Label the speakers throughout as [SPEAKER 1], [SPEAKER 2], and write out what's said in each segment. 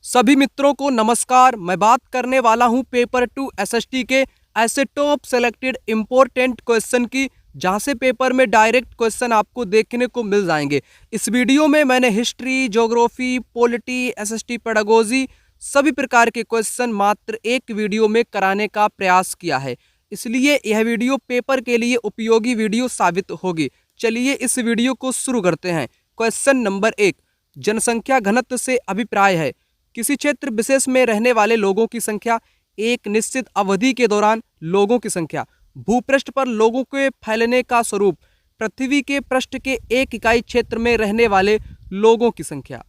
[SPEAKER 1] सभी मित्रों को नमस्कार। मैं बात करने वाला हूं पेपर 2 एसएसटी के ऐसे टॉप सेलेक्टेड इंपॉर्टेंट क्वेश्चन की, जहां से पेपर में डायरेक्ट क्वेश्चन आपको देखने को मिल जाएंगे। इस वीडियो में मैंने history, geography, polity, SST pedagogy सभी प्रकार के क्वेश्चन मात्र एक वीडियो में कराने का प्रयास किया है, इसलिए यह वीडियो पेपर के लिए उपयोगी वीडियो साबित होगी। चलिए इस वीडियो को शुरू करते हैं। क्वेश्चन नंबर 1, जनसंख्या घनत्व से अभिप्राय है। किसी क्षेत्र विशेष में रहने वाले लोगों की संख्या, एक निश्चित अवधि के दौरान लोगों की संख्या, भूपृष्ठ पर लोगों के फैलने का स्वरूप, पृथ्वी के पृष्ठ के एक इकाई क्षेत्र में रहने वाले लोगों की संख्या।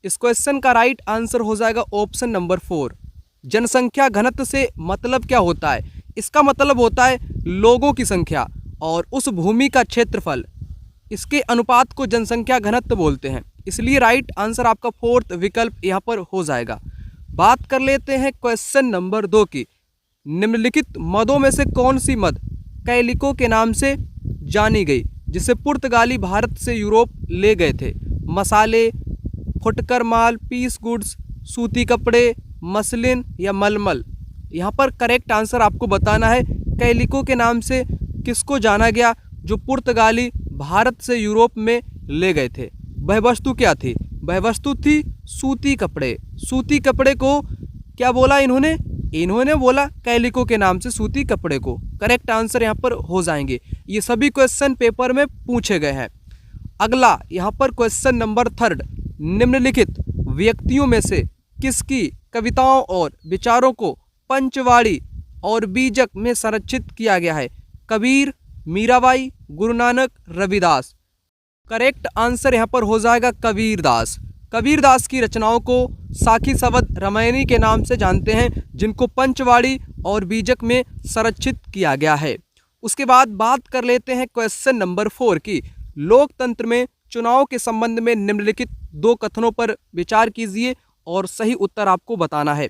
[SPEAKER 1] इस क्वेश्चन का राइट आंसर हो जाएगा ऑप्शन नंबर 4। जनसंख्या घनत्व से मतलब क्या होता है? इसका मतलब होता है लोगों की संख्या और उस भूमि का क्षेत्रफल, इसके अनुपात को जनसंख्या घनत्व बोलते हैं। इसलिए राइट आंसर आपका 4th विकल्प यहाँ पर हो जाएगा। बात कर लेते हैं क्वेश्चन नंबर 2 की। निम्नलिखित मदों में से कौन सी मद कैलिको के नाम से जानी गई, जिसे पुर्तगाली भारत से यूरोप ले गए थे? मसाले, फुटकर माल, पीस गुड्स, सूती कपड़े, मसलिन या मलमल। यहाँ पर करेक्ट आंसर आपको बताना है। कैलिको के नाम से किसको जाना गया जो पुर्तगाली भारत से यूरोप में ले गए थे? वह वस्तु क्या थी? वह वस्तु थी सूती कपड़े। सूती कपड़े को क्या बोला इन्होंने? इन्होंने बोला कैलिको के नाम से सूती कपड़े को। करेक्ट आंसर यहाँ पर हो जाएंगे। ये सभी क्वेश्चन पेपर में पूछे गए हैं। अगला यहाँ पर क्वेश्चन नंबर 3, निम्नलिखित व्यक्तियों में से किसकी कविताओं और विचारों को पंचवाड़ी और बीजक में संरक्षित किया गया है? कबीर, मीराबाई, गुरु नानक, रविदास। करेक्ट आंसर यहाँ पर हो जाएगा कबीरदास। कबीरदास की रचनाओं को साखी सवद रामायणी के नाम से जानते हैं, जिनको पंचवाड़ी और बीजक में संरक्षित किया गया है। उसके बाद बात कर लेते हैं क्वेश्चन नंबर 4 की। लोकतंत्र में चुनाव के संबंध में निम्नलिखित 2 कथनों पर विचार कीजिए और सही उत्तर आपको बताना है।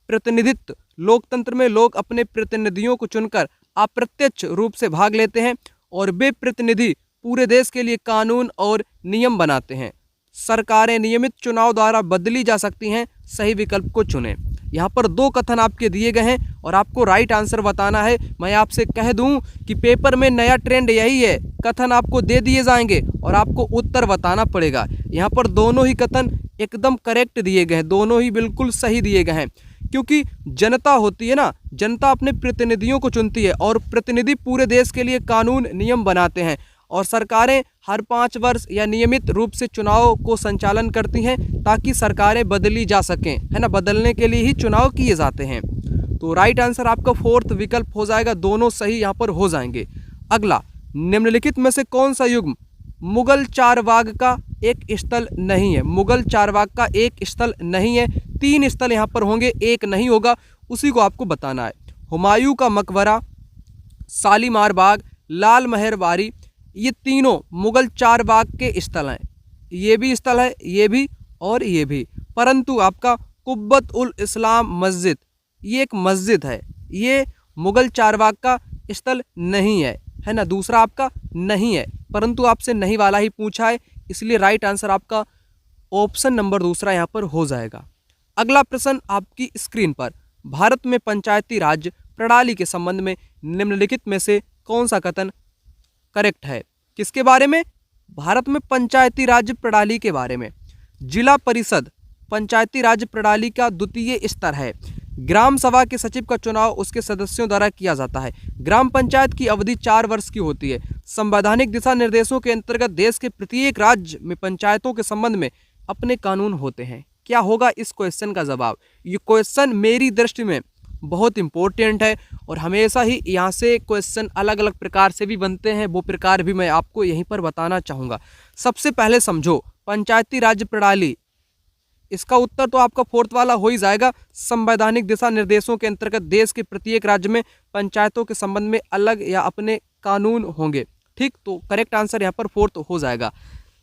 [SPEAKER 1] प्रतिनिधित्व, लोकतंत्र में लोग अपने प्रतिनिधियों को चुनकर अप्रत्यक्ष रूप से भाग लेते हैं और वे प्रतिनिधि पूरे देश के लिए कानून और नियम बनाते हैं। सरकारें नियमित चुनाव द्वारा बदली जा सकती हैं। सही विकल्प को चुनें। यहाँ पर 2 कथन आपके दिए गए हैं और आपको राइट आंसर बताना है। मैं आपसे कह दूं कि पेपर में नया ट्रेंड यही है, कथन आपको दे दिए जाएंगे और आपको उत्तर बताना पड़ेगा। यहाँ पर दोनों ही कथन एकदम करेक्ट दिए गए हैं, दोनों ही बिल्कुल सही दिए गए हैं, क्योंकि जनता होती है ना, जनता अपने प्रतिनिधियों को चुनती है और प्रतिनिधि पूरे देश के लिए कानून नियम बनाते हैं और सरकारें हर 5 वर्ष या नियमित रूप से चुनाव को संचालन करती हैं ताकि सरकारें बदली जा सकें, है ना। बदलने के लिए ही चुनाव किए जाते हैं। तो राइट आंसर आपका 4th विकल्प हो जाएगा। दोनों सही यहाँ पर हो जाएंगे। अगला, निम्नलिखित में से कौन सा युग्म मुगल चारबाग का एक स्थल नहीं है? मुगल चारबाग का एक स्थल नहीं है। 3 स्थल यहाँ पर होंगे, एक नहीं होगा, उसी को आपको बताना है। हुमायूं का मकबरा, शालीमार बाग, लाल महर बारी, ये तीनों मुगल चारबाग के स्थल हैं। ये भी स्थल है, ये भी और ये भी। परंतु आपका कुब्बत उल इस्लाम मस्जिद, ये एक मस्जिद है, ये मुगल चारबाग का स्थल नहीं है ना। दूसरा आपका नहीं है, परंतु आपसे नहीं वाला ही पूछा है, इसलिए राइट आंसर आपका ऑप्शन नंबर 2 यहाँ पर हो जाएगा। अगला प्रश्न आपकी स्क्रीन पर। भारत में पंचायती राज प्रणाली के संबंध में निम्नलिखित में से कौन सा कथन करेक्ट है? किसके बारे में? भारत में पंचायती राज प्रणाली के बारे में। जिला परिषद पंचायती राज प्रणाली का द्वितीय स्तर है। ग्राम सभा के सचिव का चुनाव उसके सदस्यों द्वारा किया जाता है। ग्राम पंचायत की अवधि 4 वर्ष की होती है। संवैधानिक दिशा निर्देशों के अंतर्गत देश के प्रत्येक राज्य में पंचायतों के संबंध में अपने कानून होते हैं। क्या होगा इस क्वेश्चन का जवाब? ये क्वेश्चन मेरी दृष्टि में बहुत इंपॉर्टेंट है और हमेशा ही यहाँ से क्वेश्चन अलग अलग प्रकार से भी बनते हैं, वो प्रकार भी मैं आपको यहीं पर बताना चाहूँगा। सबसे पहले समझो पंचायती राज प्रणाली, इसका उत्तर तो आपका 4th वाला हो ही जाएगा। संवैधानिक दिशा निर्देशों के अंतर्गत देश के प्रत्येक राज्य में पंचायतों के संबंध में अलग या अपने कानून होंगे। ठीक, तो करेक्ट आंसर यहाँ पर 4th हो जाएगा।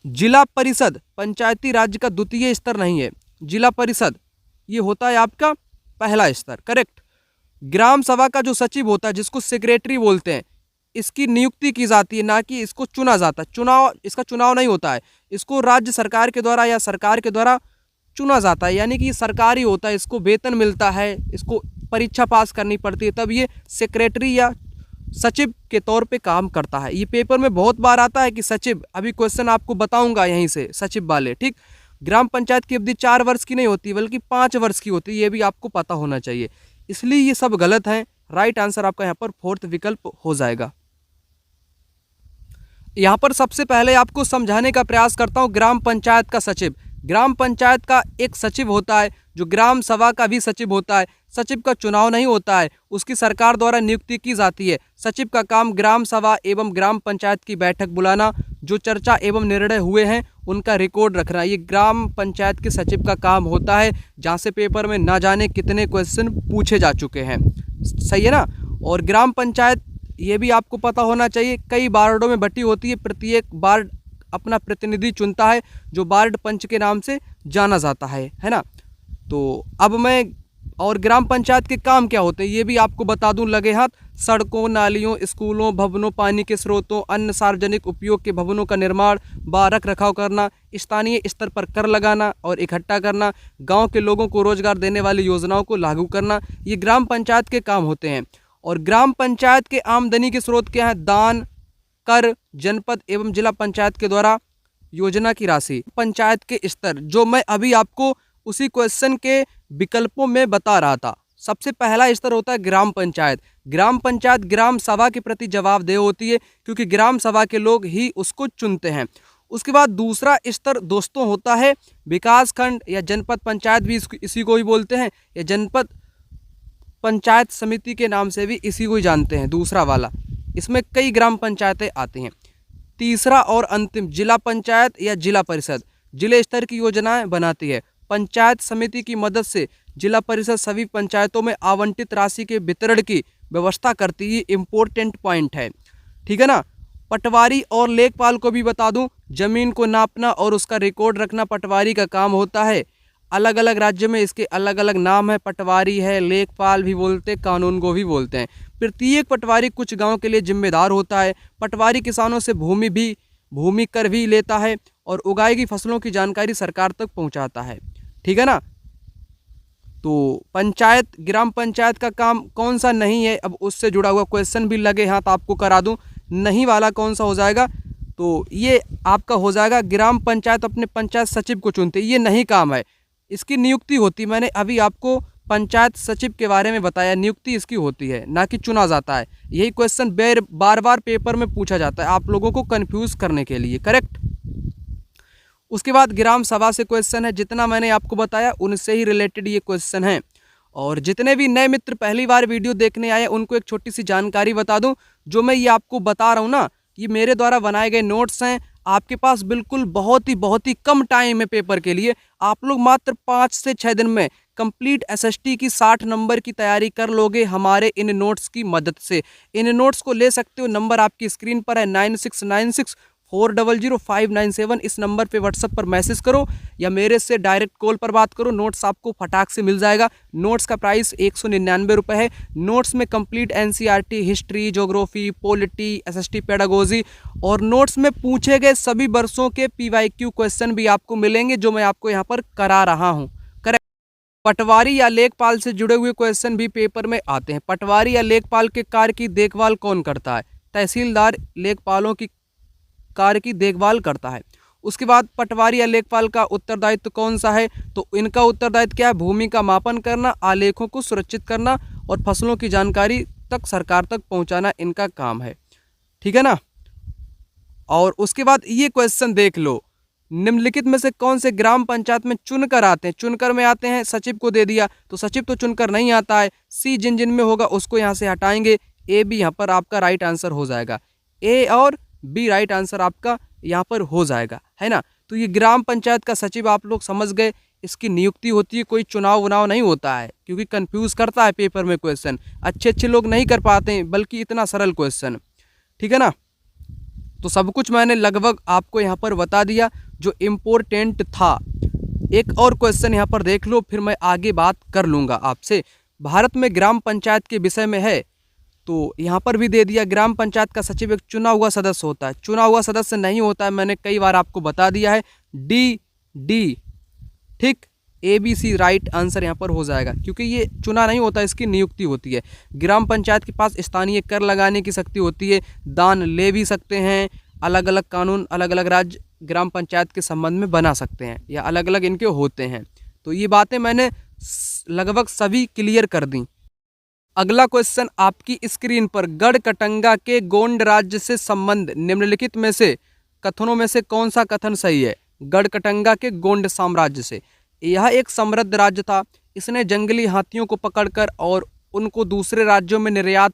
[SPEAKER 1] जिला परिषद पंचायती राज्य का द्वितीय स्तर नहीं है। जिला परिषद ये होता है आपका पहला स्तर। करेक्ट। ग्राम सभा का जो सचिव होता है, जिसको सेक्रेटरी बोलते हैं, इसकी नियुक्ति की जाती है, ना कि इसको चुना जाता है। इसका चुनाव नहीं होता है, इसको राज्य सरकार के द्वारा या सरकार के द्वारा चुना जाता है, यानी कि ये सरकारी होता है, इसको वेतन मिलता है, इसको परीक्षा पास करनी पड़ती है, तब ये सेक्रेटरी या सचिव के तौर पे काम करता है। ये पेपर में बहुत बार आता है कि सचिव, अभी क्वेश्चन आपको बताऊंगा यहीं से सचिव वाले, ठीक। ग्राम पंचायत की अवधि 4 वर्ष की नहीं होती बल्कि 5 वर्ष की होती है, ये भी आपको पता होना चाहिए, इसलिए ये सब गलत है। राइट आंसर आपका यहाँ पर 4th विकल्प हो जाएगा। यहाँ पर सबसे पहले आपको समझाने का प्रयास करता हूँ ग्राम पंचायत का सचिव। ग्राम पंचायत का एक सचिव होता है जो ग्राम सभा का भी सचिव होता है। सचिव का चुनाव नहीं होता है, उसकी सरकार द्वारा नियुक्ति की जाती है। सचिव का काम ग्राम सभा एवं ग्राम पंचायत की बैठक बुलाना, जो चर्चा एवं निर्णय हुए हैं उनका रिकॉर्ड रखना, ये ग्राम पंचायत के सचिव का काम होता है, जहाँ से पेपर में ना जाने कितने क्वेश्चन पूछे जा चुके हैं। सही है ना। और ग्राम पंचायत, ये भी आपको पता होना चाहिए, कई वार्डों में बटी होती है, प्रत्येक वार्ड अपना प्रतिनिधि चुनता है जो वार्ड पंच के नाम से जाना जाता है ना। तो अब मैं, और ग्राम पंचायत के काम क्या होते हैं ये भी आपको बता दूं लगे हाथ। सड़कों, नालियों, स्कूलों, भवनों, पानी के स्रोतों, अन्य सार्वजनिक उपयोग के भवनों का निर्माण व रख रखाव करना, स्थानीय स्तर पर कर लगाना और इकट्ठा करना, गांव के लोगों को रोजगार देने वाली योजनाओं को लागू करना, ये ग्राम पंचायत के काम होते हैं। और ग्राम पंचायत के आमदनी के स्रोत क्या हैं? दान, कर, जनपद एवं जिला पंचायत के द्वारा योजना की राशि। पंचायत के स्तर, जो मैं अभी आपको उसी क्वेश्चन के विकल्पों में बता रहा था। सबसे पहला स्तर होता है ग्राम पंचायत। ग्राम पंचायत ग्राम सभा के प्रति जवाबदेह होती है, क्योंकि ग्राम सभा के लोग ही उसको चुनते हैं। उसके बाद दूसरा स्तर दोस्तों होता है विकास खंड या जनपद पंचायत, भी इसी को ही बोलते हैं, या जनपद पंचायत समिति के नाम से भी इसी को ही जानते हैं, दूसरा वाला। इसमें कई ग्राम पंचायतें आती हैं। तीसरा और अंतिम जिला पंचायत या जिला परिषद, जिले स्तर की योजनाएं बनाती है। पंचायत समिति की मदद से जिला परिषद सभी पंचायतों में आवंटित राशि के वितरण की व्यवस्था करती है। इम्पोर्टेंट पॉइंट है, ठीक है ना। पटवारी और लेखपाल को भी बता दूं, जमीन को नापना और उसका रिकॉर्ड रखना पटवारी का काम होता है। अलग अलग राज्य में इसके अलग अलग नाम है, पटवारी है, लेखपाल भी बोलते, कानूनगो भी बोलते हैं। प्रत्येक पटवारी कुछ गांव के लिए जिम्मेदार होता है। पटवारी किसानों से भूमि कर भी लेता है और उगाई गई फसलों की जानकारी सरकार तक पहुंचाता है, ठीक है ना। तो पंचायत, ग्राम पंचायत का काम कौन सा नहीं है, अब उससे जुड़ा हुआ क्वेश्चन भी लगे हाथ आपको करा दूं। नहीं वाला कौन सा हो जाएगा, तो ये आपका हो जाएगा ग्राम पंचायत अपने पंचायत सचिव को चुनते, ये नहीं काम है, इसकी नियुक्ति होती। मैंने अभी आपको पंचायत सचिव के बारे में बताया, नियुक्ति इसकी होती है, ना कि चुना जाता है। यही क्वेश्चन बार बार पेपर में पूछा जाता है आप लोगों को कंफ्यूज करने के लिए, करेक्ट। उसके बाद ग्राम सभा से क्वेश्चन है, जितना मैंने आपको बताया उनसे ही रिलेटेड ये क्वेश्चन है। और जितने भी नए मित्र पहली बार वीडियो देखने आए उनको एक छोटी सी जानकारी बता दूं, जो मैं ये आपको बता रहा हूँ ना, ये मेरे द्वारा बनाए गए नोट्स हैं। आपके पास बिल्कुल बहुत ही कम टाइम है पेपर के लिए। आप लोग मात्र 5 से 6 दिन में कंप्लीट एसएसटी की 60 नंबर की तैयारी कर लोगे हमारे इन नोट्स की मदद से। इन नोट्स को ले सकते हो, नंबर आपकी स्क्रीन पर है 9696400597। इस नंबर पे व्हाट्सएप पर मैसेज करो या मेरे से डायरेक्ट कॉल पर बात करो, नोट्स आपको फटाक से मिल जाएगा। नोट्स का प्राइस 199 रुपये है। नोट्स में complete NCERT, history, geography, polity, SST pedagogy और नोट्स में पूछे गए सभी वर्षों के पीवाईक्यू क्वेश्चन भी आपको मिलेंगे, जो मैं आपको यहाँ पर करा रहा हूँ। करेक्ट। पटवारी या लेखपाल से जुड़े हुए क्वेश्चन भी पेपर में आते हैं। पटवारी या लेखपाल के कार्य की देखभाल कौन करता है? तहसीलदार लेखपालों की कार्य की देखभाल करता है। उसके बाद पटवारी या लेखपाल का उत्तरदायित्व कौन सा है? तो इनका उत्तरदायित्व क्या है? भूमि का मापन करना, आलेखों को सुरक्षित करना और फसलों की जानकारी तक सरकार तक पहुंचाना इनका काम है, ठीक है ना। और उसके बाद ये क्वेश्चन देख लो, निम्नलिखित में से कौन से ग्राम पंचायत में चुनकर आते हैं? चुनकर में आते हैं, सचिव को दे दिया तो सचिव तो चुनकर नहीं आता है। सी जिन जिन में होगा उसको यहाँ से हटाएंगे। ए बी यहाँ पर आपका राइट आंसर हो जाएगा। ए और बी राइट आंसर आपका यहाँ पर हो जाएगा, है ना। तो ये ग्राम पंचायत का सचिव आप लोग समझ गए, इसकी नियुक्ति होती है, कोई चुनाव वुनाव नहीं होता है, क्योंकि कंफ्यूज करता है पेपर में क्वेश्चन। अच्छे लोग नहीं कर पाते हैं, बल्कि इतना सरल क्वेश्चन, ठीक है ना। तो सब कुछ मैंने लगभग आपको यहाँ पर बता दिया जो इम्पोर्टेंट था। एक और क्वेश्चन यहाँ पर देख लो, फिर मैं आगे बात कर लूँगा आपसे। भारत में ग्राम पंचायत के विषय में है, तो यहाँ पर भी दे दिया। ग्राम पंचायत का सचिव एक चुना हुआ सदस्य होता है। चुना हुआ सदस्य नहीं होता है, मैंने कई बार आपको बता दिया है। डी, ठीक। ABC राइट आंसर यहाँ पर हो जाएगा, क्योंकि ये चुना नहीं होता, इसकी नियुक्ति होती है। ग्राम पंचायत के पास स्थानीय कर लगाने की शक्ति होती है, दान ले भी सकते हैं, अलग अलग कानून अलग अलग राज्य ग्राम पंचायत के संबंध में बना सकते हैं या अलग अलग इनके होते हैं। तो ये बातें मैंने लगभग सभी क्लियर कर दी। अगला क्वेश्चन आपकी स्क्रीन पर, गढ़कटंगा के गोंड राज्य से संबंध निम्नलिखित में से कथनों में से कौन सा कथन सही है? गढ़कटंगा के गोंड साम्राज्य से, यह एक समृद्ध राज्य था। इसने जंगली हाथियों को पकड़कर और उनको दूसरे राज्यों में निर्यात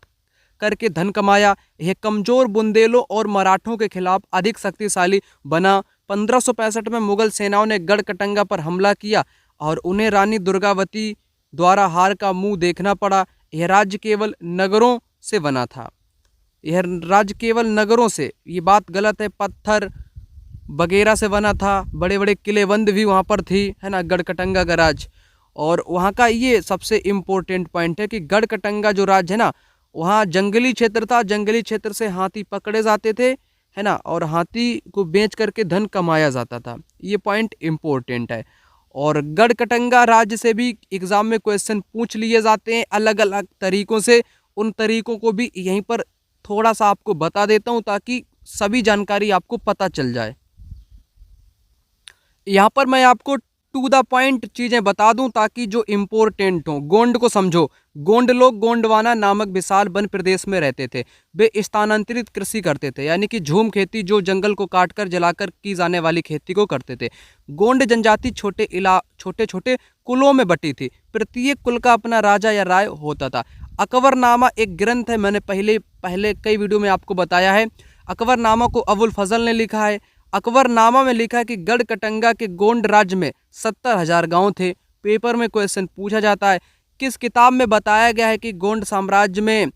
[SPEAKER 1] करके धन कमाया। यह कमजोर बुंदेलों और मराठों के खिलाफ अधिक शक्तिशाली बना। 1565 में मुगल सेनाओं ने गढ़कटंगा पर हमला किया और उन्हें रानी दुर्गावती द्वारा हार का मुंह देखना पड़ा। यह राज्य केवल नगरों से बना था, यह राज्य केवल नगरों से, ये बात गलत है, पत्थर वगैरह से बना था, बड़े बड़े किलेबंद भी वहाँ पर थी, है ना, गढ़कटंगा का राज्य। और वहाँ का ये सबसे इम्पोर्टेंट पॉइंट है कि गढ़कटंगा जो राज्य है ना, वहाँ जंगली क्षेत्र था, जंगली क्षेत्र से हाथी पकड़े जाते थे, है ना, और हाथी को बेच करके धन कमाया जाता था। ये पॉइंट इम्पोर्टेंट है। और गढ़कटंगा राज्य से भी एग्जाम में क्वेश्चन पूछ लिए जाते हैं अलग अलग तरीकों से, उन तरीकों को भी यहीं पर थोड़ा सा आपको बता देता हूँ ताकि सभी जानकारी आपको पता चल जाए। यहाँ पर मैं आपको टू द पॉइंट चीज़ें बता दूं ताकि जो इम्पोर्टेंट हो। गोंड को समझो। गोंड लोग गोंडवाना नामक विशाल वन प्रदेश में रहते थे। वे स्थानांतरित कृषि करते थे, यानी कि झूम खेती, जो जंगल को काटकर जलाकर की जाने वाली खेती को करते थे। गोंड जनजाति छोटे छोटे कुलों में बटी थी। प्रत्येक कुल का अपना राजा या राय होता था। अकबरनामा एक ग्रंथ है, मैंने पहले कई वीडियो में आपको बताया है। अकबरनामा को अबुल फजल ने लिखा है। अकबरनामा में लिखा है कि गढ़कटंगा के गोंड राज्य में 70,000 गांव थे। पेपर में क्वेश्चन पूछा जाता है किस किताब में बताया गया है कि गोंड साम्राज्य में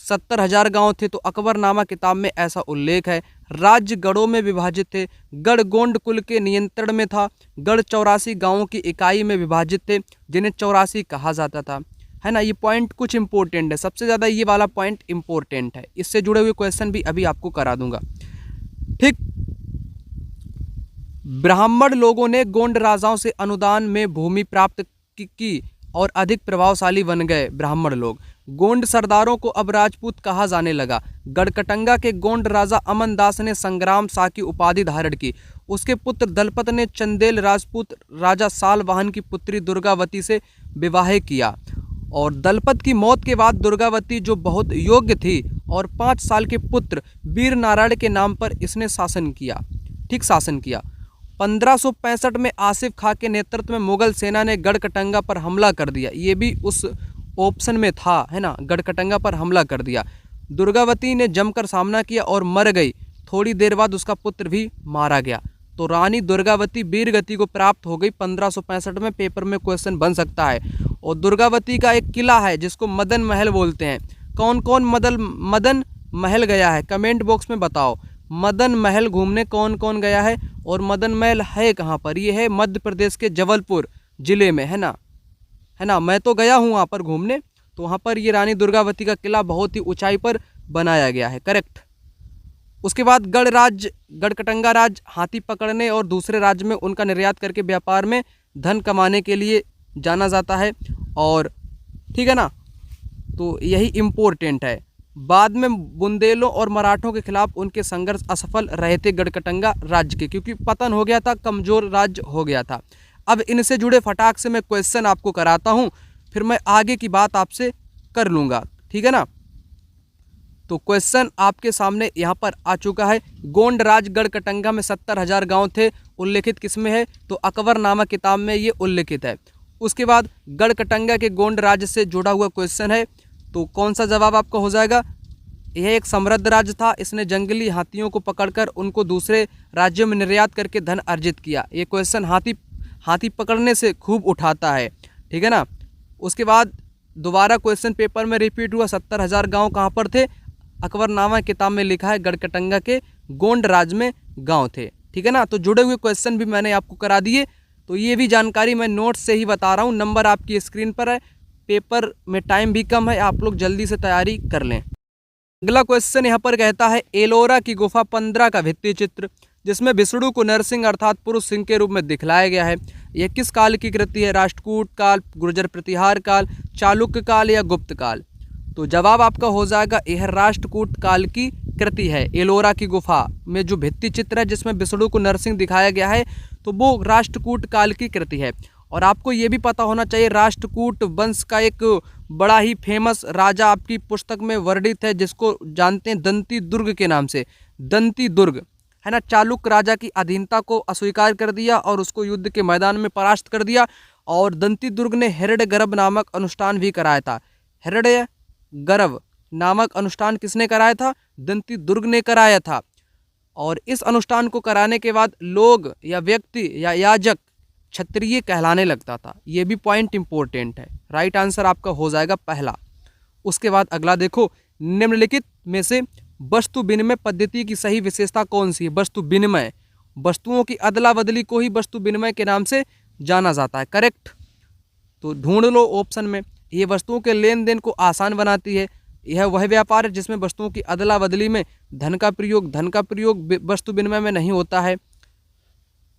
[SPEAKER 1] 70,000 गांव थे, तो अकबरनामा किताब में ऐसा उल्लेख है। राज्य गढ़ों में विभाजित थे। गढ़ गोंड कुल के नियंत्रण में था। गढ़ 84 गांवों की इकाई में विभाजित थे, जिन्हें 84 कहा जाता था, है ना। ये पॉइंट कुछ इंपॉर्टेंट है, सबसे ज़्यादा ये वाला पॉइंट इंपॉर्टेंट है। इससे जुड़े हुए क्वेश्चन भी अभी आपको करा दूंगा। ठीक, ब्राह्मण लोगों ने गोंड राजाओं से अनुदान में भूमि प्राप्त की और अधिक प्रभावशाली बन गए ब्राह्मण लोग। गोंड सरदारों को अब राजपूत कहा जाने लगा। गढ़कटंगा के गोंड राजा अमनदास ने संग्राम शाह की उपाधि धारण की। उसके पुत्र दलपत ने चंदेल राजपूत राजा सालवाहन की पुत्री दुर्गावती से विवाह किया, और दलपत की मौत के बाद दुर्गावती, जो बहुत योग्य थी, और 5 साल के पुत्र वीर नारायण के नाम पर इसने शासन किया। 1565 में आसिफ खां के नेतृत्व में मुगल सेना ने गढ़कटंगा पर हमला कर दिया। ये भी उस ऑप्शन में था, है ना, गढ़कटंगा पर हमला कर दिया। दुर्गावती ने जमकर सामना किया और मर गई। थोड़ी देर बाद उसका पुत्र भी मारा गया। तो रानी दुर्गावती वीरगति को प्राप्त हो गई 1565 में। पेपर में क्वेश्चन बन सकता है। और दुर्गावती का एक किला है जिसको मदन महल बोलते हैं। कौन कौन मदन महल गया है, कमेंट बॉक्स में बताओ। मदन महल घूमने कौन कौन गया है, और मदन महल है कहाँ पर? ये है मध्य प्रदेश के जबलपुर जिले में, है ना। मैं तो गया हूँ वहाँ पर घूमने। तो वहाँ पर ये रानी दुर्गावती का किला बहुत ही ऊंचाई पर बनाया गया है, करेक्ट। उसके बाद गढ़कटंगा राज्य हाथी पकड़ने और दूसरे राज्य में उनका निर्यात करके व्यापार में धन कमाने के लिए जाना जाता है, और ठीक है ना। तो यही इम्पोर्टेंट है। बाद में बुंदेलों और मराठों के खिलाफ उनके संघर्ष असफल रहे थे गढ़कटंगा राज्य के, क्योंकि पतन हो गया था, कमजोर राज्य हो गया था। अब इनसे जुड़े फटाक से मैं क्वेश्चन आपको कराता हूं, फिर मैं आगे की बात आपसे कर लूँगा, ठीक है ना। तो क्वेश्चन आपके सामने यहाँ पर आ चुका है। गोंड राज गढ़कटंगा में 70,000 गाँव थे, उल्लेखित किसमें है? तो अकबरनामा किताब में ये उल्लेखित है। उसके बाद गढ़कटंगा के गोंड राज्य से जुड़ा हुआ क्वेश्चन है, तो कौन सा जवाब आपका हो जाएगा? यह एक समृद्ध राज्य था। इसने जंगली हाथियों को पकड़कर उनको दूसरे राज्यों में निर्यात करके धन अर्जित किया। ये क्वेश्चन हाथी पकड़ने से खूब उठाता है, ठीक है ना। उसके बाद दोबारा क्वेश्चन पेपर में रिपीट हुआ, 70,000 गाँव कहाँ पर थे? अकबरनामा किताब में लिखा है गढ़कटंगा के गोंड राज्य में गाँव थे, ठीक है ना। तो जुड़े हुए क्वेश्चन भी मैंने आपको करा दिए। तो ये भी जानकारी मैं नोट्स से ही बता रहा हूँ। नंबर आपकी स्क्रीन पर है। पेपर में टाइम भी कम है, आप लोग जल्दी से तैयारी कर लें। अगला क्वेश्चन यहाँ पर कहता है एलोरा की गुफा 15 का भित्ति चित्र, जिसमें विष्णु को नरसिंह अर्थात पुरुष सिंह के रूप में दिखलाया गया है। यह किस काल की कृति है? राष्ट्रकूट काल, गुर्जर प्रतिहार काल, चालुक्य काल या गुप्त काल? तो जवाब आपका हो जाएगा यह राष्ट्रकूट काल की कृति है। एलोरा की गुफा में जो भित्ति चित्र है जिसमें विष्णु को नरसिंह दिखाया गया है, तो वो राष्ट्रकूट काल की कृति है। और आपको ये भी पता होना चाहिए राष्ट्रकूट वंश का एक बड़ा ही फेमस राजा आपकी पुस्तक में वर्णित है, जिसको जानते हैं दंती दुर्ग के नाम से। दंती दुर्ग है ना, चालुक्य राजा की अधीनता को अस्वीकार कर दिया और उसको युद्ध के मैदान में परास्त कर दिया। और दंती दुर्ग ने हिरण्य गर्भ नामक अनुष्ठान भी कराया था। हिरण्य गर्भ नामक अनुष्ठान किसने कराया था? दंती दुर्ग ने कराया था। और इस अनुष्ठान को कराने के बाद लोग या व्यक्ति या याजक क्षत्रिय कहलाने लगता था। ये भी पॉइंट इंपॉर्टेंट है। राइट आंसर आपका हो जाएगा पहला। उसके बाद अगला देखो, निम्नलिखित में से वस्तु विनिमय पद्धति की सही विशेषता कौन सी है? वस्तु विनिमय, वस्तुओं की अदला बदली को ही वस्तु विनिमय के नाम से जाना जाता है। करेक्ट, तो ढूंढ लो ऑप्शन में। ये वस्तुओं के लेन देन को आसान बनाती है। यह वह व्यापार है जिसमें वस्तुओं की अदला बदली में धन का प्रयोग वस्तु विनिमय में नहीं होता है।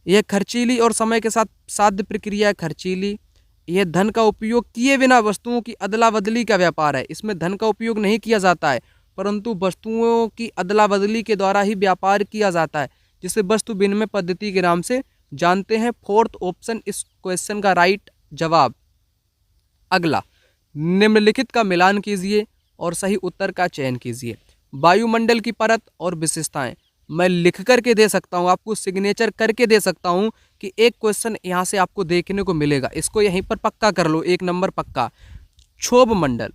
[SPEAKER 1] यह खर्चीली और समय के साथ साध्य प्रक्रिया है। खर्चीली, यह धन का उपयोग किए बिना वस्तुओं की अदला बदली का व्यापार है। इसमें धन का उपयोग नहीं किया जाता है, परंतु वस्तुओं की अदला बदली के द्वारा ही व्यापार किया जाता है, जिसे वस्तु विनिमय पद्धति के नाम से जानते हैं। फोर्थ ऑप्शन इस क्वेश्चन का राइट जवाब। अगला, निम्नलिखित का मिलान कीजिए और सही उत्तर का चयन कीजिए। वायुमंडल की परत और विशेषताएं मैं लिख करके दे सकता हूं, आपको सिग्नेचर करके दे सकता हूं कि एक क्वेश्चन यहां से आपको देखने को मिलेगा। इसको यहीं पर पक्का कर लो, 1 नंबर पक्का। क्षोभ मंडल,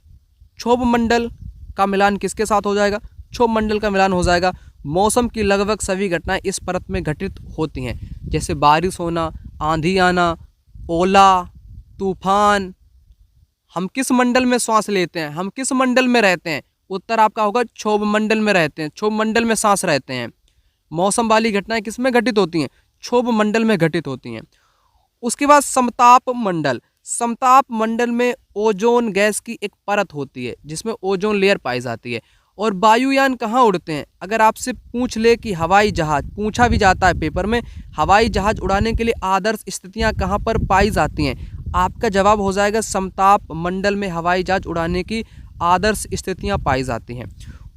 [SPEAKER 1] क्षोभ मंडल का मिलान किसके साथ हो जाएगा? क्षोभ मंडल का मिलान हो जाएगा मौसम की लगभग सभी घटनाएं इस परत में घटित होती हैं, जैसे बारिश होना, आंधी आना, ओला, तूफान। हम किस मंडल में श्वास लेते हैं? हम किस मंडल में रहते हैं? उत्तर आपका होगा क्षोभ मंडल में रहते हैं, क्षोभ मंडल में सांस रहते हैं। मौसम वाली घटनाएं किस में घटित होती हैं? क्षोभ मंडल में घटित होती हैं। उसके बाद समताप मंडल, समताप मंडल में ओजोन गैस की एक परत होती है जिसमें ओजोन लेयर पाई जाती है। और वायुयान कहाँ उड़ते हैं? अगर आपसे पूछ ले कि हवाई जहाज, पूछा भी जाता है पेपर में, हवाई जहाज उड़ाने के लिए आदर्श स्थितियां कहाँ पर पाई जाती हैं? आपका जवाब हो जाएगा समताप मंडल में हवाई जहाज उड़ाने की आदर्श स्थितियां पाई जाती हैं।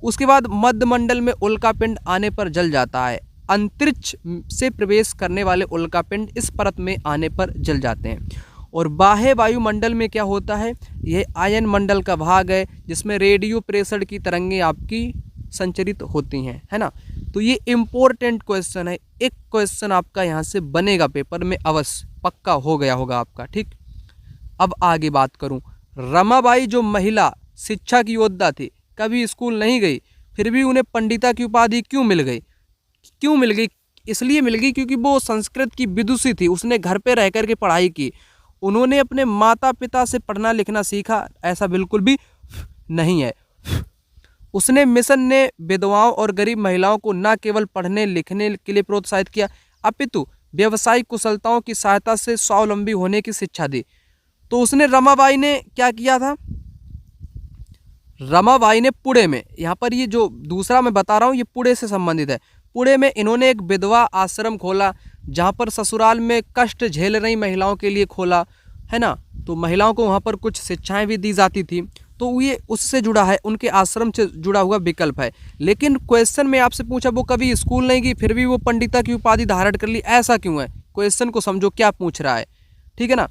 [SPEAKER 1] उसके बाद मध्य मंडल में उल्कापिंड आने पर जल जाता है। अंतरिक्ष से प्रवेश करने वाले उल्कापिंड इस परत में आने पर जल जाते हैं। और बाह्य वायुमंडल में क्या होता है? यह आयन मंडल का भाग है जिसमें रेडियो प्रेशर की तरंगें आपकी संचरित होती हैं, है ना। तो ये इम्पोर्टेंट क्वेश्चन है, एक क्वेश्चन आपका यहाँ से बनेगा पेपर में अवश्य, पक्का हो गया होगा आपका। ठीक, अब आगे बात करूँ, रमाबाई जो महिला शिक्षा की योद्धा थी, कभी स्कूल नहीं गई, फिर भी उन्हें पंडिता की उपाधि क्यों मिल गई? क्यों मिल गई? इसलिए मिल गई क्योंकि वो संस्कृत की विदुषी थी, उसने घर पे रह कर के पढ़ाई की। उन्होंने अपने माता पिता से पढ़ना लिखना सीखा, ऐसा बिल्कुल भी नहीं है। उसने मिशन ने विधवाओं और गरीब महिलाओं को न केवल पढ़ने लिखने के लिए प्रोत्साहित किया, अपितु व्यवसायिक कुशलताओं की सहायता से स्वावलंबी होने की शिक्षा दी। तो उसने, रमाबाई ने क्या किया था? रमाबाई ने पुणे में, यहाँ पर ये जो दूसरा मैं बता रहा हूँ ये पुणे से संबंधित है, पुणे में इन्होंने एक विधवा आश्रम खोला जहाँ पर ससुराल में कष्ट झेल रही महिलाओं के लिए खोला, है ना। तो महिलाओं को वहाँ पर कुछ शिक्षाएं भी दी जाती थी, तो ये उससे जुड़ा है, उनके आश्रम से जुड़ा हुआ विकल्प है। लेकिन क्वेश्चन में आपसे पूछा वो कभी स्कूल नहीं गई फिर भी वो पंडिता की उपाधि धारण कर ली, ऐसा क्यों है? क्वेश्चन को समझो क्या पूछ रहा है, ठीक है ना।